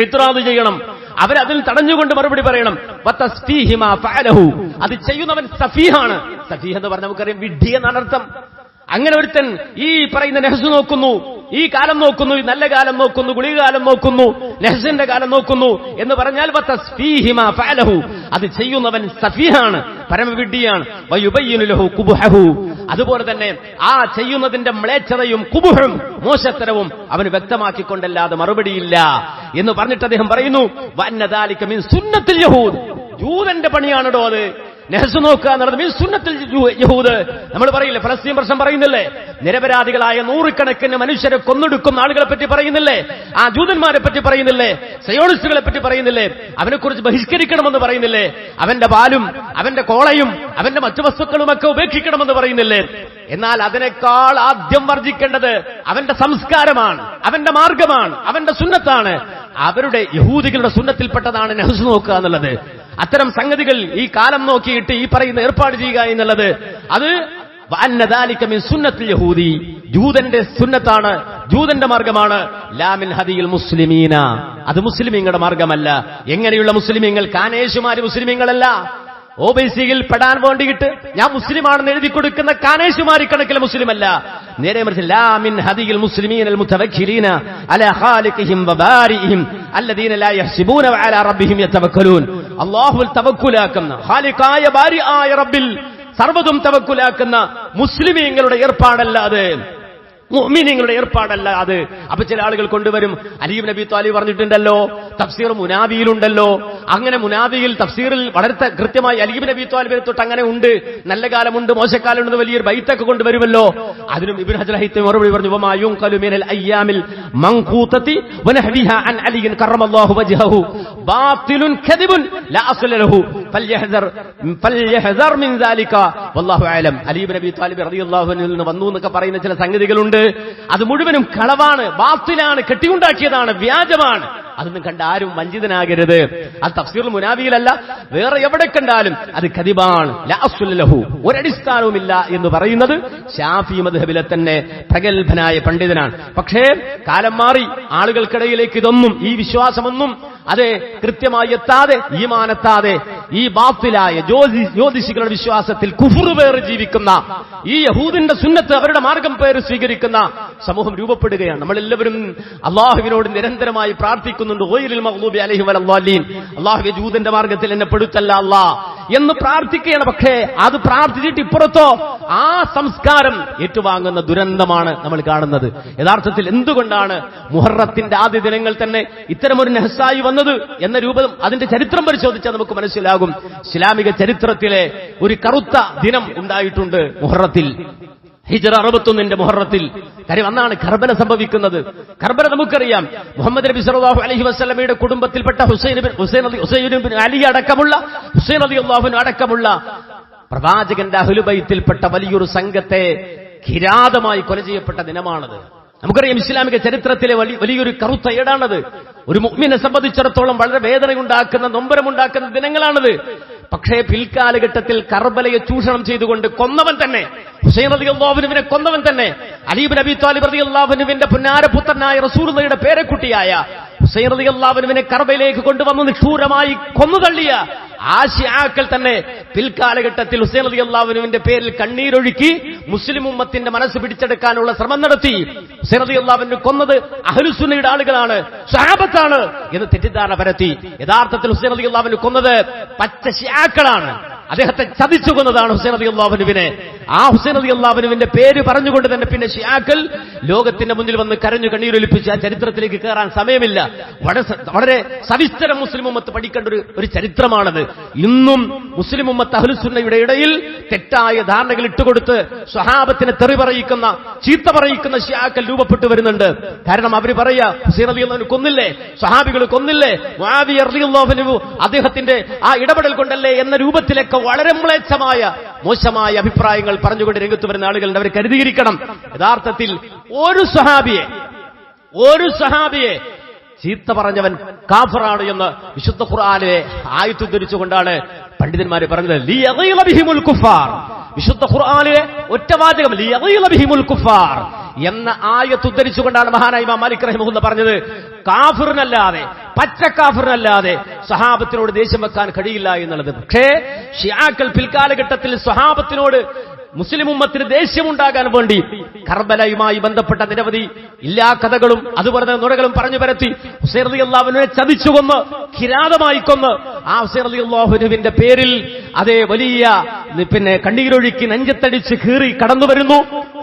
ഇത്റാദ് ചെയ്യണം, അവരതിൽ തടഞ്ഞുകൊണ്ട് മറുപടി പറയണം. വതസ്ഫീഹി മാ ഫഅലഹു, അത് ചെയ്യുന്നവൻ സഫീഹാണ്. സഫീഹ് എന്ന് പറഞ്ഞാൽ നമുക്കറിയാം വിഡ്ഢി എന്നാണ് അർത്ഥം. അങ്ങനെ ഒരുത്തൻ ഈ പറയുന്ന നഹ്സ് നോക്കുന്നു, ഈ കാലം നോക്കുന്നു, ഈ നല്ല കാലം നോക്കുന്നു, ഗുളികാലം നോക്കുന്നു, നഹ്സിന്റെ കാലം നോക്കുന്നു എന്ന് പറഞ്ഞാൽ വതസ്ഫീഹി മാ ഫഅലഹു, അത് ചെയ്യുന്നവൻ സഫീഹാണ്, പരമവിഡ്ഢിയാണ്. വയുബയ്യിനു ലഹു ഖുബ്ഹഹു, അതുപോലെ തന്നെ ആ ചെയ്യുന്നതിന്റെ മ്ലേച്ഛതയും കുബുഹും മോശത്തരവും അവന് വ്യക്തമാക്കിക്കൊണ്ടല്ലാതെ മറുപടിയില്ല എന്ന് പറഞ്ഞിട്ട് അദ്ദേഹം പറയുന്നു വഅന്ന ദാലിക മിൻ സുന്നത്തിൽ യഹൂദ്, ജൂതന്റെ പണിയാണോ അത്, നെഹ്സ് നോക്കുക എന്നുള്ളത് മിൻ സുന്നത്തിൽ യഹൂദ്. നമ്മൾ പറയില്ലേ, ഫലസ്തീൻ പ്രശ്നം പറയുന്നില്ലേ, നിരപരാധികളായ നൂറുകണക്കിന് മനുഷ്യരെ കൊന്നൊടുക്കുന്ന ആളുകളെ പറ്റി പറയുന്നില്ലേ, ആ ജൂതന്മാരെ പറ്റി പറയുന്നില്ലേ, സയോണിസ്റ്റുകളെ പറ്റി പറയുന്നില്ലേ, അവനെക്കുറിച്ച് ബഹിഷ്കരിക്കണമെന്ന് പറയുന്നില്ലേ, അവന്റെ പാലും അവന്റെ കോളയും അവന്റെ മറ്റു വസ്തുക്കളുമൊക്കെ ഉപേക്ഷിക്കണമെന്ന് പറയുന്നില്ലേ. എന്നാൽ അതിനേക്കാൾ ആദ്യം വർജിക്കേണ്ടത് അവന്റെ സംസ്കാരമാണ്, അവന്റെ മാർഗമാണ്, അവന്റെ സുന്നത്താണ്. അവരുടെ യഹൂദികളുടെ സുന്നത്തിൽപ്പെട്ടതാണ് നെഹ്സ് നോക്കുക എന്നുള്ളത്. അത്തരം സംഗതികൾ ഈ കാലം നോക്കിയിട്ട് ഈ പറയുന്ന ഏർപ്പാട് ചെയ്യുക എന്നുള്ളത് അത് സുന്നത്തുൽ യഹൂദി, ജൂതന്റെ സുന്നത്താണ്, ജൂതന്റെ മാർഗമാണ്. ലാ മിൻ ഹദിയിൽ മുസ്ലിമീന, അത് മുസ്ലിമീങ്ങളുടെ മാർഗമല്ല. എങ്ങനെയുള്ള മുസ്ലിമീങ്ങൾ? കാനേശുമാര് മുസ്ലിമീങ്ങളല്ല. OBC-യിൽ പെടാൻ വേണ്ടിയിട്ട് ഞാൻ മുസ്ലിമാണെന്ന് എഴുതി കൊടുക്കുന്ന കാനേശുമാരി കണക്കിലെ മുസ്ലിമല്ല. നേരെ മറിച്ച് ലാ മിൻ ഹദിയിൽ മുസ്ലിമീനൽ മുതവക്കിലീന അലാ ഖാലിഖിഹിം വബാരിഇഹിം അല്ലദീന ലാ യഹ്സിബൂന വഅലാ റബ്ബിഹിം യതവക്കലൂൻ. അല്ലാഹുവിൽ തവക്കുലാക്കുന്ന, ഖാലിഖായ ബാരിആയ റബ്ബിൽ സർവ്വതും തവക്കുലാക്കുന്ന മുസ്ലിമീങ്ങളുടെ ഏർപ്പാടല്ല അത്, മുഅ്മിനീങ്ങളുടെ ഏർപ്പാടല്ല അത്. അപ്പൊ ചില ആളുകൾ കൊണ്ടുവരും, അലി ഇബ്നു അബീ ത്വാലിബ് പറഞ്ഞിട്ടുണ്ടല്ലോ, തഫ്സീർ മുനാബിയിലുണ്ടല്ലോ. അങ്ങനെ മുനാബിയിൽ തഫ്സീറിൽ വളരെ കൃത്യമായി അലി ഇബ്നു അബീ ത്വാലിബിനെ തൊട്ട് അങ്ങനെ ഉണ്ട്, നല്ല കാലമുണ്ട് മോശക്കാലമുണ്ട്, വലിയൊരു ബൈത്തൊക്കെ കൊണ്ടുവരുമല്ലോ. അതിനും ഇബ്നു ഹജർ ഹൈത്തമി മറുപടി പറഞ്ഞു, വമാ യുൻഖലു മിനൽ അയ്യാമിൽ മൻഖൂതതി വനഹദിഹാ അൻ അലി കറമല്ലാഹു വജ്ഹഹു ബാത്തിലുൻ കദിബുൻ ലാ അസ്ല ലഹു ഫൽയഹ്സർ മിൻ ദാലിക വല്ലാഹു അഅലം. അലി ഇബ്നു അബീ ത്വാലിബ് റളിയല്ലാഹു അൻഹു നിന്ന് വന്നു എന്നൊക്കെ പറയുന്ന ചില സംഗതികളുണ്ട്. അത് മുഴുവനും കളവാണ്, ബാത്തിലാണ്, കെട്ടിയുണ്ടാക്കിയതാണ്, വ്യാജമാണ്. അതൊന്നും കണ്ട് ആരും വഞ്ചിതനാകരുത്. അത് തഫ്സീറുൽ മുനാബിയിലല്ല, വേറെ എവിടെ കണ്ടാലും അത് കദിബാണ്, ലാ അസ്ല ലഹു, ഒരടിസ്ഥാനവുമില്ല എന്ന് പറയുന്നത് ശാഫി മദ്ഹബിലെ തന്നെ പ്രഗത്ഭനായ പണ്ഡിതനാണ്. പക്ഷേ കാലം മാറി, ആളുകൾക്കിടയിലേക്ക് ഇതൊന്നും, ഈ വിശ്വാസമൊന്നും അതെ കൃത്യമായി എത്താതെ, ഈമാനെത്താതെ, ഈ ബാത്തിലായ ജ്യോതിഷികളുടെ വിശ്വാസത്തിൽ കുഫ്ർ പേര് ജീവിക്കുന്ന, ഈ യഹൂദിന്റെ സുന്നത്ത് അവരുടെ മാർഗം പേര് സ്വീകരിക്കുന്ന സമൂഹം രൂപപ്പെടുകയാണ്. നമ്മളെല്ലാവരും അള്ളാഹുവിനോട് നിരന്തരമായി പ്രാർത്ഥിക്കുന്നുണ്ട്, ഗൈറിൽ മഗ്ദൂബി അലൈഹിം വലദ്ദാലീൻ, അള്ളാഹുവേ ജൂതന്റെ മാർഗത്തിൽ എന്നെ പെടുത്തല്ല അല്ലാ എന്ന് പ്രാർത്ഥിക്കുകയാണ്. പക്ഷേ അത് പ്രാർത്ഥിച്ചിട്ട് ഇപ്പുറത്തോ ആ സംസ്കാരം ഏറ്റുവാങ്ങുന്ന ദുരന്തമാണ് നമ്മൾ കാണുന്നത്. യഥാർത്ഥത്തിൽ എന്തുകൊണ്ടാണ് മുഹറത്തിന്റെ ആദ്യ ദിനങ്ങൾ തന്നെ ഇത്തരമൊരു നെഹ്സായി വന്നത് എന്ന രൂപം അതിന്റെ ചരിത്രം പരിശോധിച്ചാൽ നമുക്ക് മനസ്സിലാകും. ഇസ്ലാമിക ചരിത്രത്തിലെ ഒരു കറുത്ത ദിനം ഉണ്ടായിട്ടുണ്ട് മുഹറത്തിൽ, ഹിജ്റ 61 മുഹറത്തിൽ. കാര്യം അന്നാണ് കർബല സംഭവിക്കുന്നത്. കർബല നമുക്കറിയാം, മുഹമ്മദ് നബി സല്ലല്ലാഹു അലൈഹി വസല്ലമയുടെ കുടുംബത്തിൽപ്പെട്ട ഹുസൈൻ ബിൻ അലി അടക്കമുള്ള, ഹുസൈൻ റളിയല്ലാഹു അൻഹു അടക്കമുള്ള പ്രവാചകന്റെ അഹ്ലു ബൈത്തിൽപ്പെട്ട വലിയൊരു സംഘത്തെ കിരാതമായി കൊല ചെയ്യപ്പെട്ട ദിനമാണത്. നമുക്കറിയാം ഇസ്ലാമിക ചരിത്രത്തിലെ വലിയൊരു കറുത്ത ഏടാണത്. ഒരു മുഅ്മിനെ സംബന്ധിച്ചിടത്തോളം വളരെ വേദനയുണ്ടാക്കുന്ന, നൊമ്പരമുണ്ടാക്കുന്ന ദിനങ്ങളാണത്. പക്ഷേ പിൽക്കാലഘട്ടത്തിൽ കർബലയെ ചൂഷണം ചെയ്തുകൊണ്ട് കൊന്നവൻ തന്നെ, ഹുസൈൻ റളിയല്ലാഹു അൻഹുവിനെ കൊന്നവൻ തന്നെ, അലി ഇബ്നു അബീ ത്വാലിബ് റളിയല്ലാഹു അൻഹുവിന്റെ പുന്നാരപുത്രനായ റസൂലുള്ളാഹിയുടെ പേരക്കുട്ടിയായ ഹുസൈൻ റളിയല്ലാഹു അൻഹുവിനെ കർബലയിലേക്ക് കൊണ്ടുവന്ന് നിഷ്ഠൂരമായി കൊന്നുതള്ളിയ ആ ശിആക്കൾ തന്നെ പിൽക്കാലഘട്ടത്തിൽ ഹുസൈൻ റളിയല്ലാഹു അൻഹുവിന്റെ പേരിൽ കണ്ണീരൊഴുക്കി മുസ്ലിം ഉമ്മത്തിന്റെ മനസ്സ് പിടിച്ചെടുക്കാനുള്ള ശ്രമം നടത്തി. ഹുസൈൻ റളിയല്ലാഹു അൻഹു കൊന്നത് അഹ്ലുസുന്നയുടെ ആളുകളാണ്, സ്വഹാബത്താണ് എന്ന് തെറ്റിദ്ധാരണ പരത്തി. യഥാർത്ഥത്തിൽ ഹുസൈൻ റളിയല്ലാഹു അൻഹു കൊന്നത് പച്ച ശിആക്കളാണ്. അദ്ദേഹത്തെ ചതിച്ചു കൊന്നതാണ് ഹുസൈൻ റളിയല്ലാഹു അൻഹുവിനെ. ആ ഹുസൈൻ റളിയല്ലാഹു അൻഹുവിന്റെ പേര് പറഞ്ഞുകൊണ്ട് തന്നെ പിന്നെ ശിആക്കൾ ലോകത്തിന്റെ മുന്നിൽ വന്ന് കരഞ്ഞു കണ്ണീരൊലിപ്പിച്ച് ആ ചരിത്രത്തിലേക്ക് കയറാൻ സമയമില്ല. വളരെ സവിസ്തരം മുസ്ലിം ഉമ്മത്ത് പഠിക്കേണ്ട ഒരു ചരിത്രമാണത്. ഇന്നും മുസ്ലിം ഉമ്മത്ത് അഹ്ലുസുന്നയുടെ ഇടയിൽ തെറ്റായ ധാരണകൾ ഇട്ടുകൊടുത്ത് സ്വഹാബത്തിനെ തെറി പറയിക്കുന്ന, ചീത്ത പറയിക്കുന്ന ശിആക്കൾ രൂപപ്പെട്ടു വരുന്നുണ്ട്. കാരണം അവർ പറയാ, ഹുസൈൻ റളിയല്ലാഹു അൻഹു കൊന്നില്ലേ, സ്വഹാബികൾ കൊന്നില്ലേ, മുആവിയ റളിയല്ലാഹു അൻഹു അദ്ദേഹത്തിന്റെ ആ ഇടപെടൽ കൊണ്ടല്ലേ എന്ന രൂപത്തിലേക്ക് വളരെ മ്ലേച്ഛമായ, മോശമായ അഭിപ്രായങ്ങൾ പറഞ്ഞുകൊണ്ട് രംഗത്ത് വരുന്ന ആളുകളുണ്ട്. അവർ കരുതിയിരിക്കണം, യഥാർത്ഥത്തിൽ ഒരു സഹാബിയെ ചീത്ത പറഞ്ഞവൻ കാഫിറാണ് എന്ന് വിശുദ്ധ ഖുർആനിലെ ആയത്ത് ഉദ്ധരിച്ചുകൊണ്ടാണ് പണ്ഡിതന്മാർ പറഞ്ഞത്. ലിയഗീള ബിഹിമുൽ കുഫാർ, വിശുദ്ധ ഖുർആനിലെ ഒറ്റവാചകം ലിയഗീള ബിഹിമുൽ കുഫാർ എന്ന ആയത്ത് ഉദ്ധരിച്ചുകൊണ്ടാണ് മഹാനായ ഇമാം മാലിക് റഹിമഹുല്ലാഹ് പറഞ്ഞത്, കാഫിറിനല്ലാതെ, പച്ച കാഫിറിനല്ലാതെ സ്വഹാബത്തിനോട് ദേഷ്യം വെക്കാൻ കഴിയില്ല എന്നുള്ളത്. പക്ഷേ ശിആക്കൾ പിൽക്കാലഘട്ടത്തിൽ സ്വഹാബത്തിനോട് മുസ്ലിം ഉമ്മത്തിന് ദേഷ്യമുണ്ടാകാൻ വേണ്ടി കർബലയുമായി ബന്ധപ്പെട്ട നിരവധി ഇല്ലാ കഥകളും അതുപോലെ തന്നെ നുണകളും പറഞ്ഞു പരത്തി ഹുസൈൻ റളിയല്ലാഹു അൻഹുവിനെ ചതിച്ചു കൊന്ന്, കിരാതമായി കൊന്ന്, ആ ഹുസൈൻ റളിയല്ലാഹു അൻഹുവിന്റെ പേരിൽ അതേ വലിയ കണ്ണീരൊഴുക്കി നെഞ്ചത്തടിച്ച് കീറി കടന്നു വരുന്നു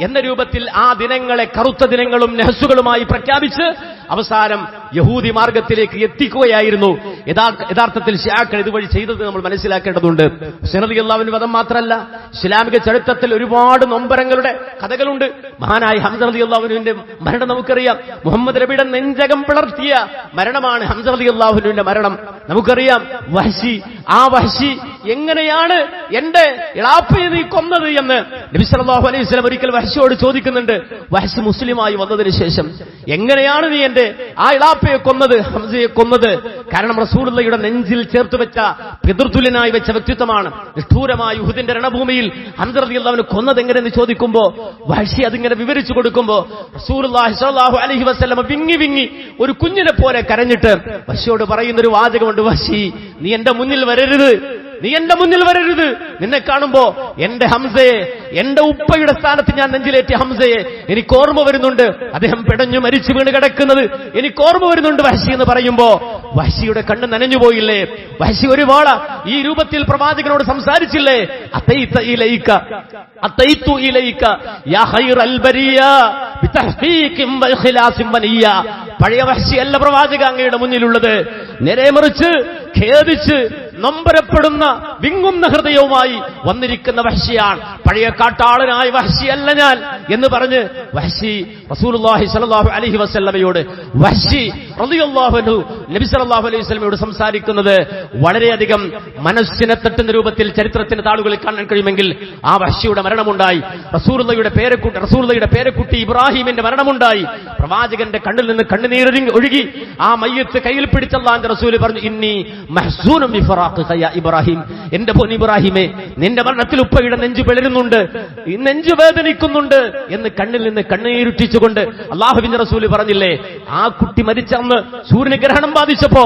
എന്ന രൂപത്തിൽ ആ ദിനങ്ങളെ കറുത്ത ദിനങ്ങളും നെഹ്സുകളുമായി പ്രഖ്യാപിച്ച് അവസാനം യഹൂദി മാർഗത്തിലേക്ക് എത്തിക്കുകയായിരുന്നു. യഥാർത്ഥത്തിൽ ശിയാക്കൾ ഇതുവഴി ചെയ്തത് നമ്മൾ മനസ്സിലാക്കേണ്ടതുണ്ട്. ഹുസൈൻ റളിയല്ലാഹു അൻഹു വധം മാത്രമല്ല, ഇസ്ലാമിക ചരിത്രത്തിൽ ഒരുപാട് നൊമ്പരങ്ങളുടെ കഥകളുണ്ട്. മഹാനായ ഹംസ റളിയല്ലാഹു അൻഹുവിന്റെ മരണം നമുക്കറിയാം. മുഹമ്മദ് നബിയുടെ നെഞ്ചകം പിളർത്തിയ മരണമാണ് ഹംസ റളിയല്ലാഹു അൻഹുവിന്റെ മരണം. നമുക്കറിയാം വഹ്ശി, ആ വഹ്ശി എങ്ങനെയാണ് എന്റെ ഇളാപ്പയെ നീ കൊന്നത് എന്ന് നബി സല്ലല്ലാഹു അലൈഹി വസല്ലം ഒരിക്കൽ വഹ്ശിയോട് ചോദിക്കുന്നുണ്ട്. വഹ്ശി മുസ്ലിമായി വന്നതിന് ശേഷം എങ്ങനെയാണ് നീ എന്റെ ആ ഇളാപ്പയെ കൊന്നത്, ഹംസയെ കൊന്നത്? കാരണം റസൂലുള്ളാഹിയുടെ നെഞ്ചിൽ ചേർത്ത് വെച്ച പിതൃതുല്യനായി വെച്ച വ്യക്തിത്വമാണ്. നിഷ്ഠൂരമായ ഉഹുദിന്റെ രണഭൂമിയിൽ ഹംസ റളിയല്ലാഹു അൻഹു കൊന്നത് എങ്ങനെയെന്ന് ചോദിക്കുമ്പോ വഹ്ശി അതിങ്ങനെ വിവരിച്ചു കൊടുക്കുമ്പോ റസൂലുള്ളാഹി സ്വല്ലല്ലാഹു അലൈഹി വസല്ലം വിങ്ങി വിങ്ങി ഒരു കുഞ്ഞിനെ പോലെ കരഞ്ഞിട്ട് വഹ്ശിയോട് പറയുന്നൊരു വാചകമുണ്ട്, വഹ്ശി നീ എന്റെ മുന്നിൽ വരരുത്, നീ എന്റെ മുന്നിൽ വരരുത്. നിന്നെ കാണുമ്പോ എന്റെ ഹംസയെ, എന്റെ ഉപ്പയുടെ സ്ഥാനത്ത് ഞാൻ നെഞ്ചിലേറ്റിയ ഹംസയെ എനിക്ക് ഓർമ്മ വരുന്നുണ്ട്. അദ്ദേഹം പിടഞ്ഞു മരിച്ചു വീണ് കിടക്കുന്നത് എനിക്ക് ഓർമ്മ വരുന്നുണ്ട് വഹ്ശി എന്ന് പറയുമ്പോ വഹ്ശിയുടെ കണ്ണ് നനഞ്ഞു പോയില്ലേ? വഹ്ശി ഒരുപാട് ഈ രൂപത്തിൽ പ്രവാചകനോട് സംസാരിച്ചില്ലേ? അത്തൈതു ഇലൈക യാ ഖൈറൽ ബരിയ ബിതഹ്ഖീഖിൻ വഇഖ്ലാസിൻ വനിയ. പഴയ വഹ്ശി അല്ല പ്രവാചക അങ്ങയുടെ മുന്നിലുള്ളത്. നേരെ മറിച്ച് ഖേദിച്ച് നൊമ്പരപ്പെടുന്ന വിങ്ങുന്ന ഹൃദയവുമായി വന്നിരിക്കുന്ന വഹ്ശിയാണ്. പഴയ കാട്ടാളനായ വഹ്ശിയല്ല ഞാൻ എന്ന് പറഞ്ഞ് വഹ്ശി റസൂലുള്ളാഹി സ്വല്ലല്ലാഹു അലൈഹി വസല്ലമയോട്, വഹ്ശി റളിയല്ലാഹു അൻഹു നബി സല്ലല്ലാഹു അലൈഹി വസല്ലമയോട് സംസാരിക്കുന്നത് വളരെയധികം മനസ്സിനെ തട്ടുന്ന രൂപത്തിൽ ചരിത്രത്തിന്റെ താളുകളിൽ കാണാൻ കഴിയുമെങ്കിൽ ആ വഹ്ശിയുടെ മരണമുണ്ടായി. റസൂലുള്ളാഹിയുടെ പേരക്കുട്ടി ഇബ്രാഹിമിന്റെ മരണമുണ്ടായി. പ്രവാചകന്റെ കണ്ണിൽ നിന്ന് കണ്ണുനീർ ഒഴുകി ആ മയ്യത്ത് കയ്യിൽ പിടിച്ച അല്ലാഹുവിന്റെ റസൂൽ പറഞ്ഞു, ഇന്നി മഹ്സൂനും ഇബ്രാഹിം, എന്റെ പൊൻ ഇബ്രാഹിമേ, നിന്റെ മരണത്തിൽ ഉപ്പയുടെ നെഞ്ചു പിളരുന്നുണ്ട്, ഈ നെഞ്ചു വേദനിക്കുന്നുണ്ട് എന്ന് കണ്ണിൽ നിന്ന് കണ്ണീരുറ്റിച്ചുകൊണ്ട് അല്ലാഹുവിന്റെ റസൂൽ പറഞ്ഞില്ലേ? ആ കുട്ടി മരിച്ചന്ന് സൂര്യന് ഗ്രഹണം ബാധിച്ചപ്പോ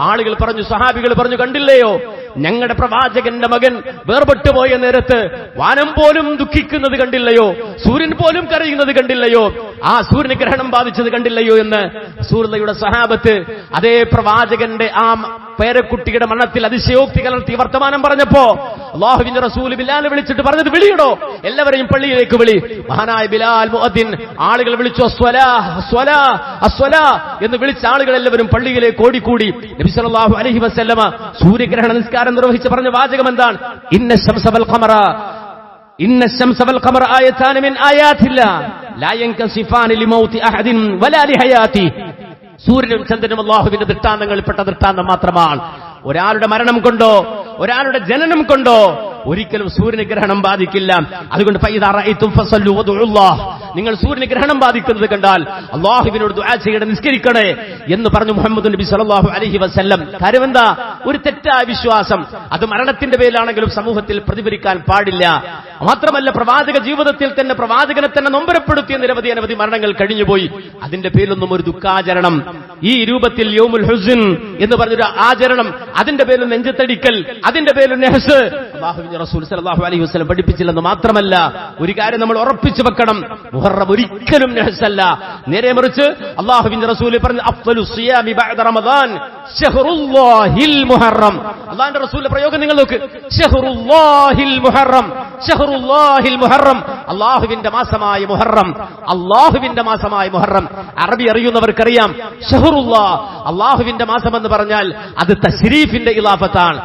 ആളുകൾ പറഞ്ഞു, സഹാബികൾ പറഞ്ഞു, കണ്ടില്ലയോ ഞങ്ങളുടെ പ്രവാചകന്റെ മകൻ വേർപെട്ടു പോയ നേരത്ത് വാനം പോലും ദുഃഖിക്കുന്നത് കണ്ടില്ലയോ, സൂര്യൻ പോലും കരയുന്നത് കണ്ടില്ലയോ, ആ സൂര്യന് ഗ്രഹണം ബാധിച്ചത് കണ്ടില്ലയോ എന്ന് റസൂലുള്ളാഹിയുടെ സഹാബത്ത് അതേ പ്രവാചകന്റെ ആ പേരക്കുട്ടിയുടെ മരണത്തിൽ അതിശയോക്തി കലർത്തി വർത്തമാനം പറഞ്ഞപ്പോ അല്ലാഹുവിന്റെ റസൂൽ ബിലാലിനെ വിളിച്ചിട്ട് പറഞ്ഞത്, വിളിയിടോ, എല്ലാവരെയും പള്ളിയിലേക്ക് വിളി. മഹാനായ ബിലാൽ മുഅദ്ദിൻ ആളുകൾ വിളിച്ചു, അസ്വലാ അസ്വലാ അസ്വലാ എന്ന് വിളിച്ച ആളുകൾ എല്ലാവരും പള്ളിയിലേക്ക് ഓടിക്കൂടി. നബി സല്ലല്ലാഹു അലൈഹി വസല്ലമ സൂര്യഗ്രഹണ നിസ്കാരം നിർവഹിച്ച് പറഞ്ഞ വാചകം എന്താണ്? ഇന്ന ശംസ വൽ ഖമറ ആയതാൻ മിൻ ആയാതില്ലാ ലാ യൻകസിഫാൻ ലിമൗതി അഹദിൻ വലാ ലിഹയാതി. സൂര്യനും ചന്ദ്രനും അല്ലാഹുവിന്റെ ദൃഷ്ടാന്തങ്ങളിൽപ്പെട്ട ദൃഷ്ടാന്തം മാത്രമാണ്. ഒരാളുടെ മരണം കൊണ്ടോ ഒരാളുടെ ജനനം കൊണ്ടോ ഒരിക്കലും സൂര്യന് ഗ്രഹണം ബാധിക്കില്ല. അതുകൊണ്ട് നിങ്ങൾ സൂര്യന് ഗ്രഹണം ബാധിക്കുന്നത് കണ്ടാൽ അല്ലാഹുവിനോട് ദുആ ചെയ്യണം, നിസ്കരിക്കണേ എന്ന് പറഞ്ഞു മുഹമ്മദ് നബി സല്ലല്ലാഹു അലൈഹി വസല്ലം. കാര്യമെന്താ? ഒരു തെറ്റായ വിശ്വാസം അത് മരണത്തിന്റെ പേരിലാണെങ്കിലും സമൂഹത്തിൽ പ്രതിഫലിക്കാൻ പാടില്ല. മാത്രമല്ല പ്രവാചക ജീവിതത്തിൽ തന്നെ പ്രവാചകനെ തന്നെ നൊമ്പരപ്പെടുത്തിയ നിരവധി അനവധി മരണങ്ങൾ കഴിഞ്ഞുപോയി. അതിന്റെ പേരിലൊന്നും ഒരു ദുഃഖാചരണം, ഈ രൂപത്തിൽ യൗമുൽ ഹുസ്ൻ എന്ന് പറഞ്ഞൊരു ആചരണം, അതിന്റെ പേരിൽ നെഞ്ചത്തടിക്കൽ, അതിന്റെ പേരിൽ നെഹ്സ് അല്ലാഹുവിന്റെ റസൂൽ സല്ലല്ലാഹു അലൈഹി വസല്ലം പഠിപ്പിച്ചില്ലെന്ന് മാത്രമല്ല, ഒരു കാര്യം നമ്മൾ ഉറപ്പിച്ചു വെക്കണം, മുഹറം ഒരിക്കലും നെഹ്സല്ല. നേരെ മറിച്ച് അല്ലാഹുവിന്റെ റസൂൽ പറഞ്ഞു, അഫ്ളു സിയാമി ബഅദ റമദാൻ ശഹ്റുല്ലാഹിൽ മുഹറം. അല്ലാഹുവിന്റെ റസൂലിന്റെ പ്രയോഗം നിങ്ങൾ നോക്ക്, ശഹ്റുല്ലാഹിൽ മുഹറം, ശഹ്റുല്ലാഹിൽ മുഹറം, അല്ലാഹുവിന്റെ മാസമായ മുഹറം, അല്ലാഹുവിന്റെ മാസമായ മുഹറം. അറബി അറിയുന്നവർക്കറിയാം, ഷഹ്റുല്ലാഹ് അല്ലാഹുവിന്റെ മാസം എന്ന് പറഞ്ഞാൽ അത് തശ്രീഫിന്റെ ഇലാഫത്താണ്,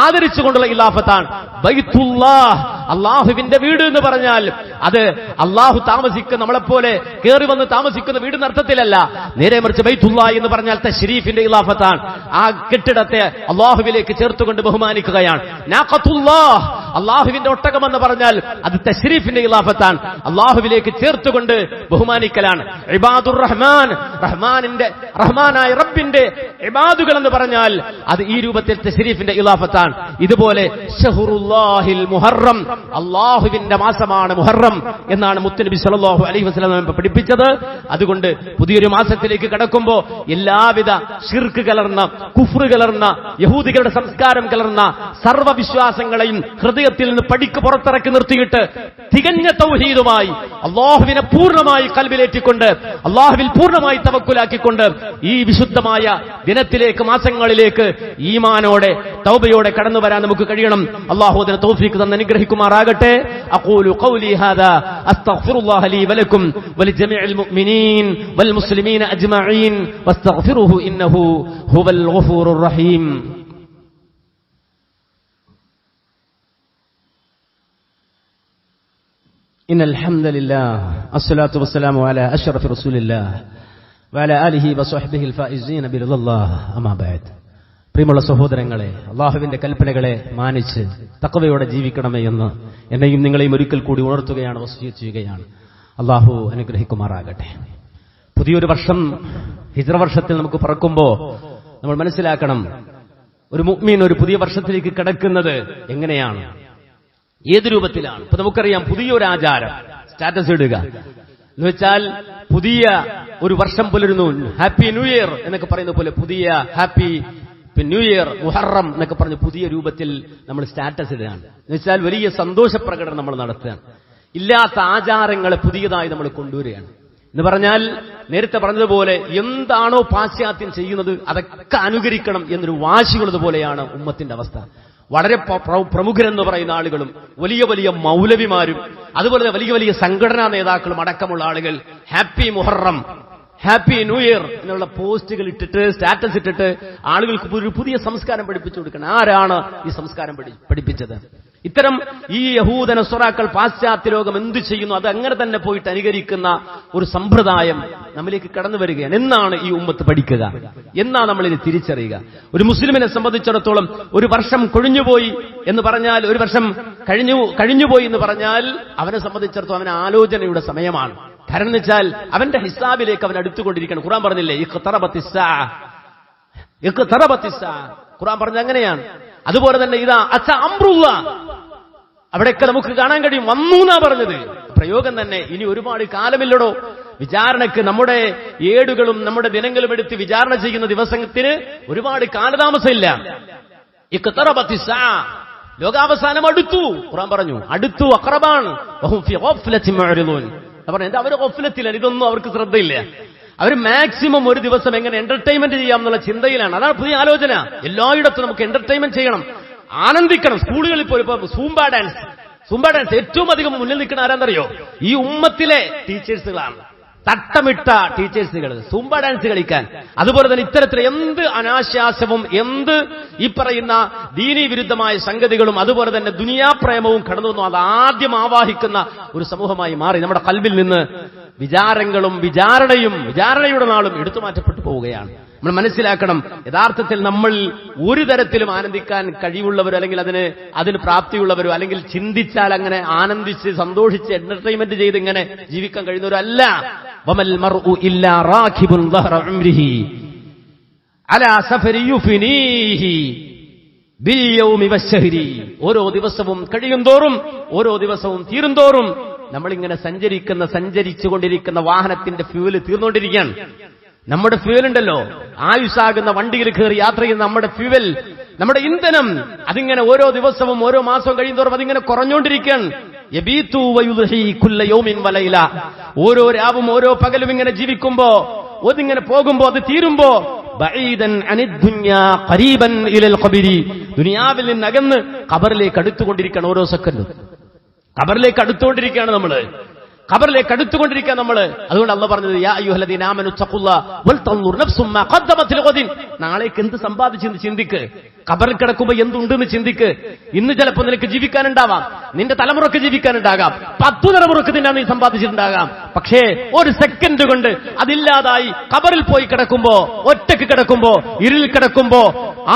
ആദരിച്ചുകൊണ്ടുള്ള ഇലാഫത്താണ്. ബൈത്തുല്ലാഹ് അല്ലാഹുവിന്റെ വീട് എന്ന് പറഞ്ഞാൽ അത് അല്ലാഹു താമസിക്കുന്ന, നമ്മളെപ്പോലെ കയറി വന്ന് താമസിക്കുന്ന വീടിന് അർത്ഥത്തിലല്ല. നേരെ മറിച്ച് ബൈത്തുല്ലാഹ് എന്ന് പറഞ്ഞാൽ തശ്രീഫിന്റെ ഇലാഫത്താണ്. ആ കെട്ടിടത്തെ അല്ലാഹുവിലേക്ക് ചേർത്തുകൊണ്ട് ബഹുമാനിക്കുകയാണ്. നാഖത്തുല്ലാഹ് അല്ലാഹുവിന്റെ ഒട്ടകം എന്ന് പറഞ്ഞാൽ അത് തശ്രീഫിന്റെ ഇലാഫത്താണ്, അല്ലാഹുവിലേക്ക് ചേർത്തുകൊണ്ട് ബഹുമാനിക്കലാണ്. ഇബാദുർ റഹ്മാൻ, റഹ്മാനായ റബ്ബിന്റെ ഇബാദുകൾ എന്ന് പറഞ്ഞാൽ അത് ഈ രൂപത്തിൽ തശ്രീഫിന്റെ ഇലാഫത്താണ്. ഇതുപോലെ ശഹ്റുല്ലാഹിൽ മുഹറം, അല്ലാഹുവിന്റെ മാസമാണ് മുഹറം എന്നാണ് മുത്തുനബി സല്ലല്ലാഹു അലൈഹി വസല്ലം പഠിപ്പിച്ചത്. അതുകൊണ്ട് പുതിയൊരു മാസത്തിലേക്ക് കടക്കുമ്പോ എല്ലാവിധ ശിർക്ക് കലർന്ന, കുഫ്ർ കലർന്ന, യഹൂദികളുടെ സംസ്കാരം കലർന്ന സർവ്വവിശ്വാസങ്ങളെയും ഹൃദയത്തിൽ നിന്ന് പടിക്ക് പുറത്തിറക്കി നിർത്തിയിട്ട് തികഞ്ഞ തൗഹീദുമായി അല്ലാഹുവിനെ പൂർണ്ണമായി ഖൽബിലേറ്റിക്കൊണ്ട് അല്ലാഹുവിൽ പൂർണ്ണമായി തവക്കുലാക്കിക്കൊണ്ട് ഈ വിശുദ്ധമായ ദിനത്തിലേക്ക്, മാസങ്ങളിലേക്ക് ഈമാനോടെ തൗബയോടെ കടന്നു വരാൻ നമുക്ക് കഴിയണം. അല്ലാഹു അതിന് തൗഫീഖ് തന്ന് അനുഗ്രഹിക്കുമാറാകട്ടെ. അനുഗ്രഹിക്കുമാറാകട്ടെ. അഖൂലു ഖൗലി ഹാദാ അസ്തഗ്ഫിറുല്ലാഹ ലീ വലക്കും വലിജമീഇൽ മുഅ്മിനീൻ വൽ മുസ്ലിമീന അജ്മഈൻ വസ്തഗ്ഫിറുഹു ഇന്നഹു ഹുവൽ ഗഫൂറുർ റഹീം. ഇന്നൽ ഹംദലില്ലാഹ് അസ്സലാത്തു വസ്സലാമു അലാ അഷ്റഫി റസൂലില്ലാഹ് വഅലാ ആലിഹി വസ്വഹ്ബിഹിൽ ഫായിസീന ബിറിദല്ലാഹ് അമ്മാ ബഅദ്. പ്രിയമുള്ള സഹോദരങ്ങളെ, അല്ലാഹുവിന്റെ കൽപ്പനകളെ മാനിച്ച് തഖ്വയോടെ ജീവിക്കണമേ എന്ന് എന്നെയും നിങ്ങളെയും ഒരിക്കൽ കൂടി ഉണർത്തുകയാണ്, വസിയ്യത്ത് ചെയ്യുകയാണ്. അല്ലാഹു അനുഗ്രഹിക്കുമാറാകട്ടെ. പുതിയൊരു വർഷം ഹിജ്റ വർഷത്തിൽ നമുക്ക് പറക്കുമ്പോൾ നമ്മൾ മനസ്സിലാക്കണം, ഒരു മുഅ്മിൻ ഒരു പുതിയ വർഷത്തിലേക്ക് കടക്കുന്നത് എങ്ങനെയാണ്, ഏത് രൂപത്തിലാണ്. ഇപ്പൊ നമുക്കറിയാം, പുതിയൊരു ആചാരം സ്റ്റാറ്റസ് ഇടുക എന്ന് വെച്ചാൽ പുതിയ ഒരു വർഷം പുലരുന്നു, ഹാപ്പി ന്യൂ ഇയർ എന്നൊക്കെ പറയുന്ന പോലെ പുതിയ ഹാപ്പി ന്യൂ ഇയർ, മുഹറം എന്നൊക്കെ പറഞ്ഞ് പുതിയ രൂപത്തിൽ നമ്മൾ സ്റ്റാറ്റസ് ഇടുകയാണ്. എന്ന് വെച്ചാൽ വലിയ സന്തോഷ പ്രകടനം നമ്മൾ നടത്തുകയാണ്. ഇല്ലാത്ത ആചാരങ്ങളെ പുതിയതായി നമ്മൾ കൊണ്ടുവരികയാണ്. എന്ന് പറഞ്ഞാൽ നേരത്തെ പറഞ്ഞതുപോലെ എന്താണോ പാശ്ചാത്യം ചെയ്യുന്നത് അതൊക്കെ അനുകരിക്കണം എന്നൊരു വാശിയുള്ളതുപോലെയാണ് ഉമ്മത്തിന്റെ അവസ്ഥ. വളരെ പ്രമുഖരെന്ന് പറയുന്ന ആളുകളും വലിയ വലിയ മൗലവിമാരും അതുപോലെ വലിയ വലിയ സംഘടനാ നേതാക്കളും അടക്കമുള്ള ആളുകൾ happy Muharram, happy new year എന്നുള്ള പോസ്റ്റുകൾ ഇട്ടിട്ട്, സ്റ്റാറ്റസ് ഇട്ടിട്ട് ആളുകൾക്ക് ഒരു പുതിയ സംസ്കാരം പഠിപ്പിച്ചു കൊടുക്കണം. ആരാണ് ഈ സംസ്കാരം പഠിപ്പിച്ചത്? ഇത്തരം ഈ യഹൂദ നസ്രാക്കൾ, പാശ്ചാത്യ ലോകം എന്തു ചെയ്യുന്നു അത് അങ്ങനെ തന്നെ പോയിട്ട് അനുകരിക്കുന്ന ഒരു സമ്പ്രദായം നമ്മിലേക്ക് കടന്നു വരികയാണ്. എന്നാണ് ഈ ഉമ്മത്ത് പഠിക്കുക? എന്നാ നമ്മളിത് തിരിച്ചറിയുക? ഒരു മുസ്ലിമിനെ സംബന്ധിച്ചിടത്തോളം ഒരു വർഷം കൊഴിഞ്ഞുപോയി എന്ന് പറഞ്ഞാൽ, ഒരു വർഷം കഴിഞ്ഞുപോയി എന്ന് പറഞ്ഞാൽ അവനെ സംബന്ധിച്ചിടത്തോളം അവന് ആലോചനയുടെ സമയമാണ്. കാരണം എന്ന് വെച്ചാൽ അവന്റെ ഹിസാബിലേക്ക് അവൻ അടുത്തുകൊണ്ടിരിക്കണം. ഖുർആൻ പറഞ്ഞില്ലേ, ഖുർആൻ പറഞ്ഞത് അങ്ങനെയാണ്. അതുപോലെ തന്നെ ഇതാ അച്ച അംറുള്ള, അവിടെയൊക്കെ നമുക്ക് കാണാൻ കഴിയും, വന്നു എന്നാ പറഞ്ഞത്. പ്രയോഗം തന്നെ ഇനി ഒരുപാട് കാലമില്ലടോ വിചാരണക്ക്. നമ്മുടെ ഏടുകളും നമ്മുടെ ദിനങ്ങളും എടുത്ത് വിചാരണ ചെയ്യുന്ന ദിവസത്തിന് ഒരുപാട് കാലതാമസമില്ല. ലോകാവസാനം അടുത്തു. ഖുർആൻ പറഞ്ഞു അടുത്തു, അഖറബാണ്. എന്താ അവർ ഗഫ്ലത്തിലാണ്, ഇതൊന്നും അവർക്ക് ശ്രദ്ധയില്ല. അവർ മാക്സിമം ഒരു ദിവസം എങ്ങനെ എന്റർടൈൻമെന്റ് ചെയ്യാം എന്നുള്ള ചിന്തയിലാണ്. അതാണ് പുതിയ ആലോചന. എല്ലായിടത്തും നമുക്ക് എന്റർടൈൻമെന്റ് ചെയ്യണം, ആനന്ദിക്കണം. സ്കൂളുകളിൽ പോലും സൂംബ ഡാൻസ് ഏറ്റവും അധികം മുന്നിൽ നിൽക്കുന്ന ആരാന്നറിയോ? ഈ ഉമ്മത്തിലെ ടീച്ചേഴ്സുകളാണ്. തട്ടമിട്ട ടീച്ചേഴ്സുകൾ സൂംബ ഡാൻസ് കളിക്കാൻ. അതുപോലെ തന്നെ ഇത്തരത്തിൽ എന്ത് അനാശാസ്യവും എന്ത് ഈ പറയുന്ന ദീനീ വിരുദ്ധമായ സംഗതികളും അതുപോലെ തന്നെ ദുനിയാപ്രേമവും കടന്നു വന്നു അത് ആദ്യം ആവാഹിക്കുന്ന ഒരു സമൂഹമായി മാറി. നമ്മുടെ കൽബിൽ നിന്ന് വിചാരങ്ങളും വിചാരണയുടെ നാളും എടുത്തു മാറ്റപ്പെട്ടു പോവുകയാണ്. നമ്മൾ മനസ്സിലാക്കണം, യഥാർത്ഥത്തിൽ നമ്മൾ ഒരു തരത്തിലും ആനന്ദിക്കാൻ കഴിവുള്ളവരോ അല്ലെങ്കിൽ അതിന് പ്രാപ്തിയുള്ളവരോ അല്ലെങ്കിൽ ചിന്തിച്ചാൽ അങ്ങനെ ആനന്ദിച്ച് സന്തോഷിച്ച് എന്റർടൈൻമെന്റ് ചെയ്ത് ഇങ്ങനെ ജീവിക്കാൻ കഴിയുന്നവരോ അല്ല. വമൽ മർഉ ഇല്ലാ റാഖിബുൻ ദഹ്റ ഉംരിഹി അലാ സഫരി യുഫ്നീഹി ബിൽ യൗമി വശഹരി. ഓരോ ദിവസവും കഴിയുന്തോറും, ഓരോ ദിവസവും തീരുന്തോറും നമ്മളിങ്ങനെ സഞ്ചരിച്ചുകൊണ്ടിരിക്കുന്ന വാഹനത്തിന്റെ ഫ്യൂവല് തീർന്നുകൊണ്ടിരിക്കുകയാണ്. നമ്മുടെ ഫ്യൂവൽ ഉണ്ടല്ലോ, ആയുസാകുന്ന വണ്ടിയിൽ കയറി യാത്ര ചെയ്യുന്ന നമ്മുടെ ഫ്യൂവൽ, നമ്മുടെ ഇന്ധനം, അതിങ്ങനെ ഓരോ ദിവസവും ഓരോ മാസവും കഴിയുന്തോറും അതിങ്ങനെ കുറഞ്ഞുകൊണ്ടിരിക്കുകയാണ്. യബീതു വയുദ്ഹി കുല്ല യൗമിൻ വലൈല. ഓരോ രാവും ഓരോ പകലും ഇങ്ങനെ ജീവിക്കുമ്പോ, ഒന്നിങ്ങനെ പോകുമ്പോ, അത് തീരുമ്പോ ബഈദൻ അനിദ്ദുനിയാ ഖരീബൻ ഇലൽ ഖബരി. ദുനിയാവിൽ നിന്ന് അകന്ന് ഖബറിലേക്ക് അടുത്തുകൊണ്ടിരിക്കുകയാണ്. ഓരോ സെക്കൻഡും ഖബറിലേക്ക് അടുത്തുകൊണ്ടിരിക്കുകയാണ് നമ്മള്. അതുകൊണ്ട് അല്ലാഹു പറഞ്ഞത് യാ അയ്യുഹല്ലദീന ആമനു തഖുല്ലാഹ വൽ തൻദുർ നഫ്സും മാ ഖദ്ദമത് ലിഗദിൻ. നാളേക്ക് എന്ത് സമ്പാദിച്ചെന്ന് ചിന്തിക്ക്. ഖബറിൽ കിടക്കുമ്പോൾ എന്തുണ്ടെന്ന് ചിന്തിക്ക്. ഇന്ന് ചിലപ്പോൾ നിനക്ക് ജീവിക്കാനുണ്ടാവാം, നിന്റെ തലമുറക്ക് ജീവിക്കാനുണ്ടാകാം, 10 തലമുറക്ക് നിന്നെ നീ സമ്പാദിച്ചിട്ടുണ്ടാകാം. പക്ഷേ ഒരു സെക്കൻഡ് കൊണ്ട് അതില്ലാതായി ഖബറിൽ പോയി കിടക്കുമ്പോ, ഒറ്റക്ക് കിടക്കുമ്പോ, ഇരുളിൽ കിടക്കുമ്പോ,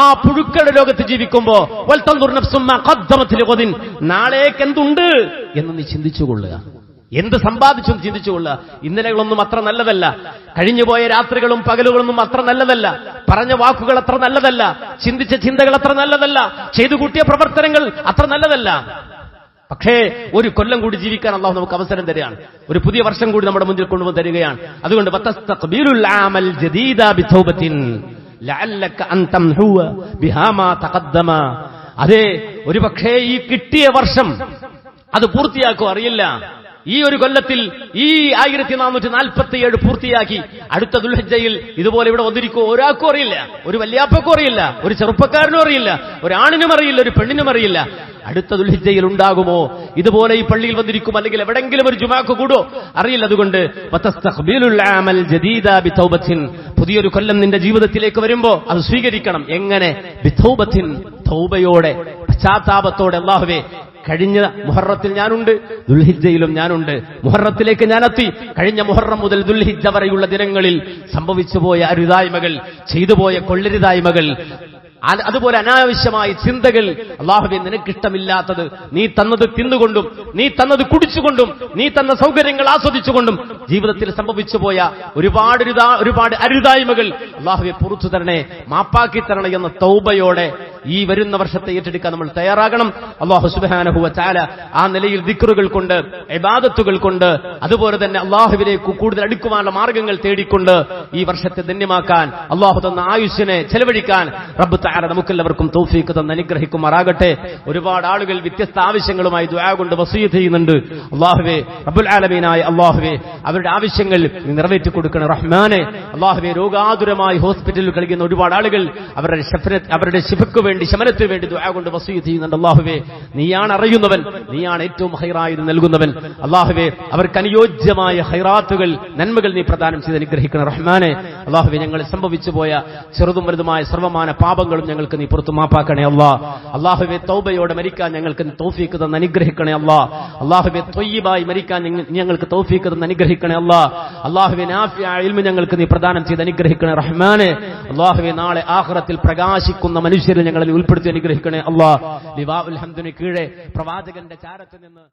ആ പുഴുക്കളുടെ ലോകത്ത് ജീവിക്കുമ്പോ വൽ തൻദുർ നഫ്സും മാ ഖദ്ദമത് ലിഗദിൻ, നാളേക്ക് എന്തുണ്ട് എന്ന് നീ ചിന്തിച്ചുകൊള്ളുക. എന്ത് സമ്പാദിച്ചു ചിന്തിച്ചുകൊള്ളുക. ഇന്നലെകളൊന്നും അത്ര നല്ലതല്ല, കഴിഞ്ഞുപോയ രാത്രികളും പകലുകളൊന്നും അത്ര നല്ലതല്ല, പറഞ്ഞ വാക്കുകൾ അത്ര നല്ലതല്ല, ചിന്തിച്ച ചിന്തകൾ അത്ര നല്ലതല്ല, ചെയ്തു കൂട്ടിയ പ്രവർത്തനങ്ങൾ അത്ര നല്ലതല്ല. പക്ഷേ ഒരു കൊല്ലം കൂടി ജീവിക്കാൻ അല്ലാഹു നമുക്ക് അവസരം തരികയാണ്. ഒരു പുതിയ വർഷം കൂടി നമ്മുടെ മുന്നിൽ കൊണ്ടുവന്ന് തരികയാണ്. അതുകൊണ്ട് വതസ്തഖ്ബിലുൽ ആമൽ ജദീദ ബിതൗബത്തിൻ ലഅല്ലക അൻ തംഹുവ ബിഹാ മാ തഖദ്ദമ. അതെ, ഒരുപക്ഷേ ഈ കിട്ടിയ വർഷം അത് പൂർത്തിയാക്കോ അറിയില്ല. ഈ ഒരു കൊല്ലത്തിൽ ഈ 1447 പൂർത്തിയാക്കി അടുത്ത ദുൽഹിജ്ജയിൽ ഇതുപോലെ ഇവിടെ വന്നിരിക്കുമോ ഒരാൾക്കും അറിയില്ല, ഒരു വല്യാപ്പക്കും അറിയില്ല, ഒരു ചെറുപ്പക്കാരനും അറിയില്ല, ഒരാണിനും അറിയില്ല, ഒരു പെണ്ണിനും അറിയില്ല. അടുത്ത ദുൽഹിജ്ജയിൽ ഉണ്ടാകുമോ ഇതുപോലെ ഈ പള്ളിയിൽ വന്നിരിക്കും, അല്ലെങ്കിൽ എവിടെങ്കിലും ഒരു ജുമാക്ക് കൂടോ അറിയില്ല. അതുകൊണ്ട് പുതിയൊരു കൊല്ലം നിന്റെ ജീവിതത്തിലേക്ക് വരുമ്പോ അത് സ്വീകരിക്കണം. എങ്ങനെ? ബിതൗബത്തിൻ, തൗബയോടെ, പശ്ചാത്താപത്തോടെ. അല്ലാഹുവേ, കഴിഞ്ഞ മുഹറത്തിൽ ഞാനുണ്ട്, ദുൽഹിജ്ജയിലും ഞാനുണ്ട്. മുഹറത്തിലേക്ക് ഞാനെത്തി. കഴിഞ്ഞ മുഹറം മുതൽ ദുൽഹിജ്ജ വരെയുള്ള ദിനങ്ങളിൽ സംഭവിച്ചുപോയ അരുതായ്മകൾ, ചെയ്തുപോയ കൊള്ളരുതായ്മകൾ, അതുപോലെ അനാവശ്യമായ ചിന്തകൾ, അല്ലാഹുവേ നിനക്കിഷ്ടമില്ലാത്തത്, നീ തന്നത് തിന്നുകൊണ്ടും നീ തന്നത് കുടിച്ചുകൊണ്ടും നീ തന്ന സൗകര്യങ്ങൾ ആസ്വദിച്ചുകൊണ്ടും ജീവിതത്തിൽ സംഭവിച്ചു പോയ ഒരുപാട് അരുതായ്മകൾ അല്ലാഹുവേ പുറത്തു തരണേ, മാപ്പാക്കി തരണേ എന്ന തൗബയോടെ ഈ വരുന്ന വർഷത്തെ ഏറ്റെടുക്കാൻ നമ്മൾ തയ്യാറാകണം. അല്ലാഹു സുബ്ഹാനഹു വ തആല ആ നിലയിൽ ദിക്റുകൾ കൊണ്ട്, ഇബാദത്തുകൾ കൊണ്ട്, അതുപോലെ തന്നെ അല്ലാഹുവിലേക്ക് കൂടുതൽ അടുക്കുവാനുള്ള മാർഗങ്ങൾ തേടിക്കൊണ്ട് ഈ വർഷത്തെ ധന്യമാക്കാൻ, അല്ലാഹു തന്ന ആയുസ്സിനെ ചെലവഴിക്കാൻ റബ്ബ് തആല നമുക്കെല്ലാവർക്കും തൗഫീഖ് തന്ന് അനുഗ്രഹിക്കുമാറാകട്ടെ. ഒരുപാട് ആളുകൾ വ്യത്യസ്ത ആവശ്യങ്ങളുമായി ദുആ കൊണ്ട് വസിയത്ത് ചെയ്യുന്നുണ്ട്. അല്ലാഹുവേ, റബ്ബുൽ ആലമീനായ അല്ലാഹുവേ, അവരുടെ ആവശ്യങ്ങൾ നിറവേറ്റി കൊടുക്കണം റഹ്മാനെ. അല്ലാഹുവേ, രോഗാതുരമായി ഹോസ്പിറ്റലിൽ കഴിയുന്ന ഒരുപാട് ആളുകൾ അവരുടെ ശിഫക്ക് വേണ്ടി, ശമനത്തിന് വേണ്ടി ദുആ കൊണ്ട് വസിയത്ത് ചെയ്യുന്നുണ്ട്. അല്ലാഹുവേ, നീയാണ് അറിയുന്നവൻ, നീയാണ് ഏറ്റവും ഹൈറായത് നൽകുന്നവൻ. അല്ലാഹുവേ, അവർക്ക് അനുയോജ്യമായ ഹൈറാത്തുകൾ, നന്മകൾ നീ പ്രദാനം ചെയ്ത് അനുഗ്രഹിക്കണം റഹ്മാനെ. അല്ലാഹുവേ, ഞങ്ങൾ സംഭവിച്ചു പോയ ചെറുതും വലുതുമായ സർവ്വമാന പാപങ്ങളും ഞങ്ങൾക്ക് നീ പുറത്തു മാപ്പാക്കണേ അല്ലാഹ്. അല്ലാഹുവേ, തൗബയോടെ മരിക്കാൻ ഞങ്ങൾക്ക് തൗഫീഖ് തന്ന് അനുഗ്രഹിക്കണേ അല്ലാഹ്. അല്ലാഹുവേ, ത്വയ്യിബായി മരിക്കാൻ ഞങ്ങൾക്ക് തൗഫീഖ് തന്ന് അനുഗ്രഹിക്കണേ അല്ലാഹ്. അല്ലാഹുവേ, നാഫിയായ ഇൽമ് ഞങ്ങൾക്ക് നീ പ്രദാനം ചെയ്ത് അനുഗ്രഹിക്കണേ റഹ്മാനെ. അല്ലാഹുവേ, നാളെ ആഖിറത്തിൽ പ്രകാശിക്കുന്ന മനുഷ്യരെ ഞങ്ങളിൽ ഉൾപ്പെടുത്തി അനുഗ്രഹിക്കണേ അല്ലാഹ്. ലിവാഉൽ ഹംദിന് കീഴെ പ്രവാചകന്റെ ചാരത്ത് നിന്ന്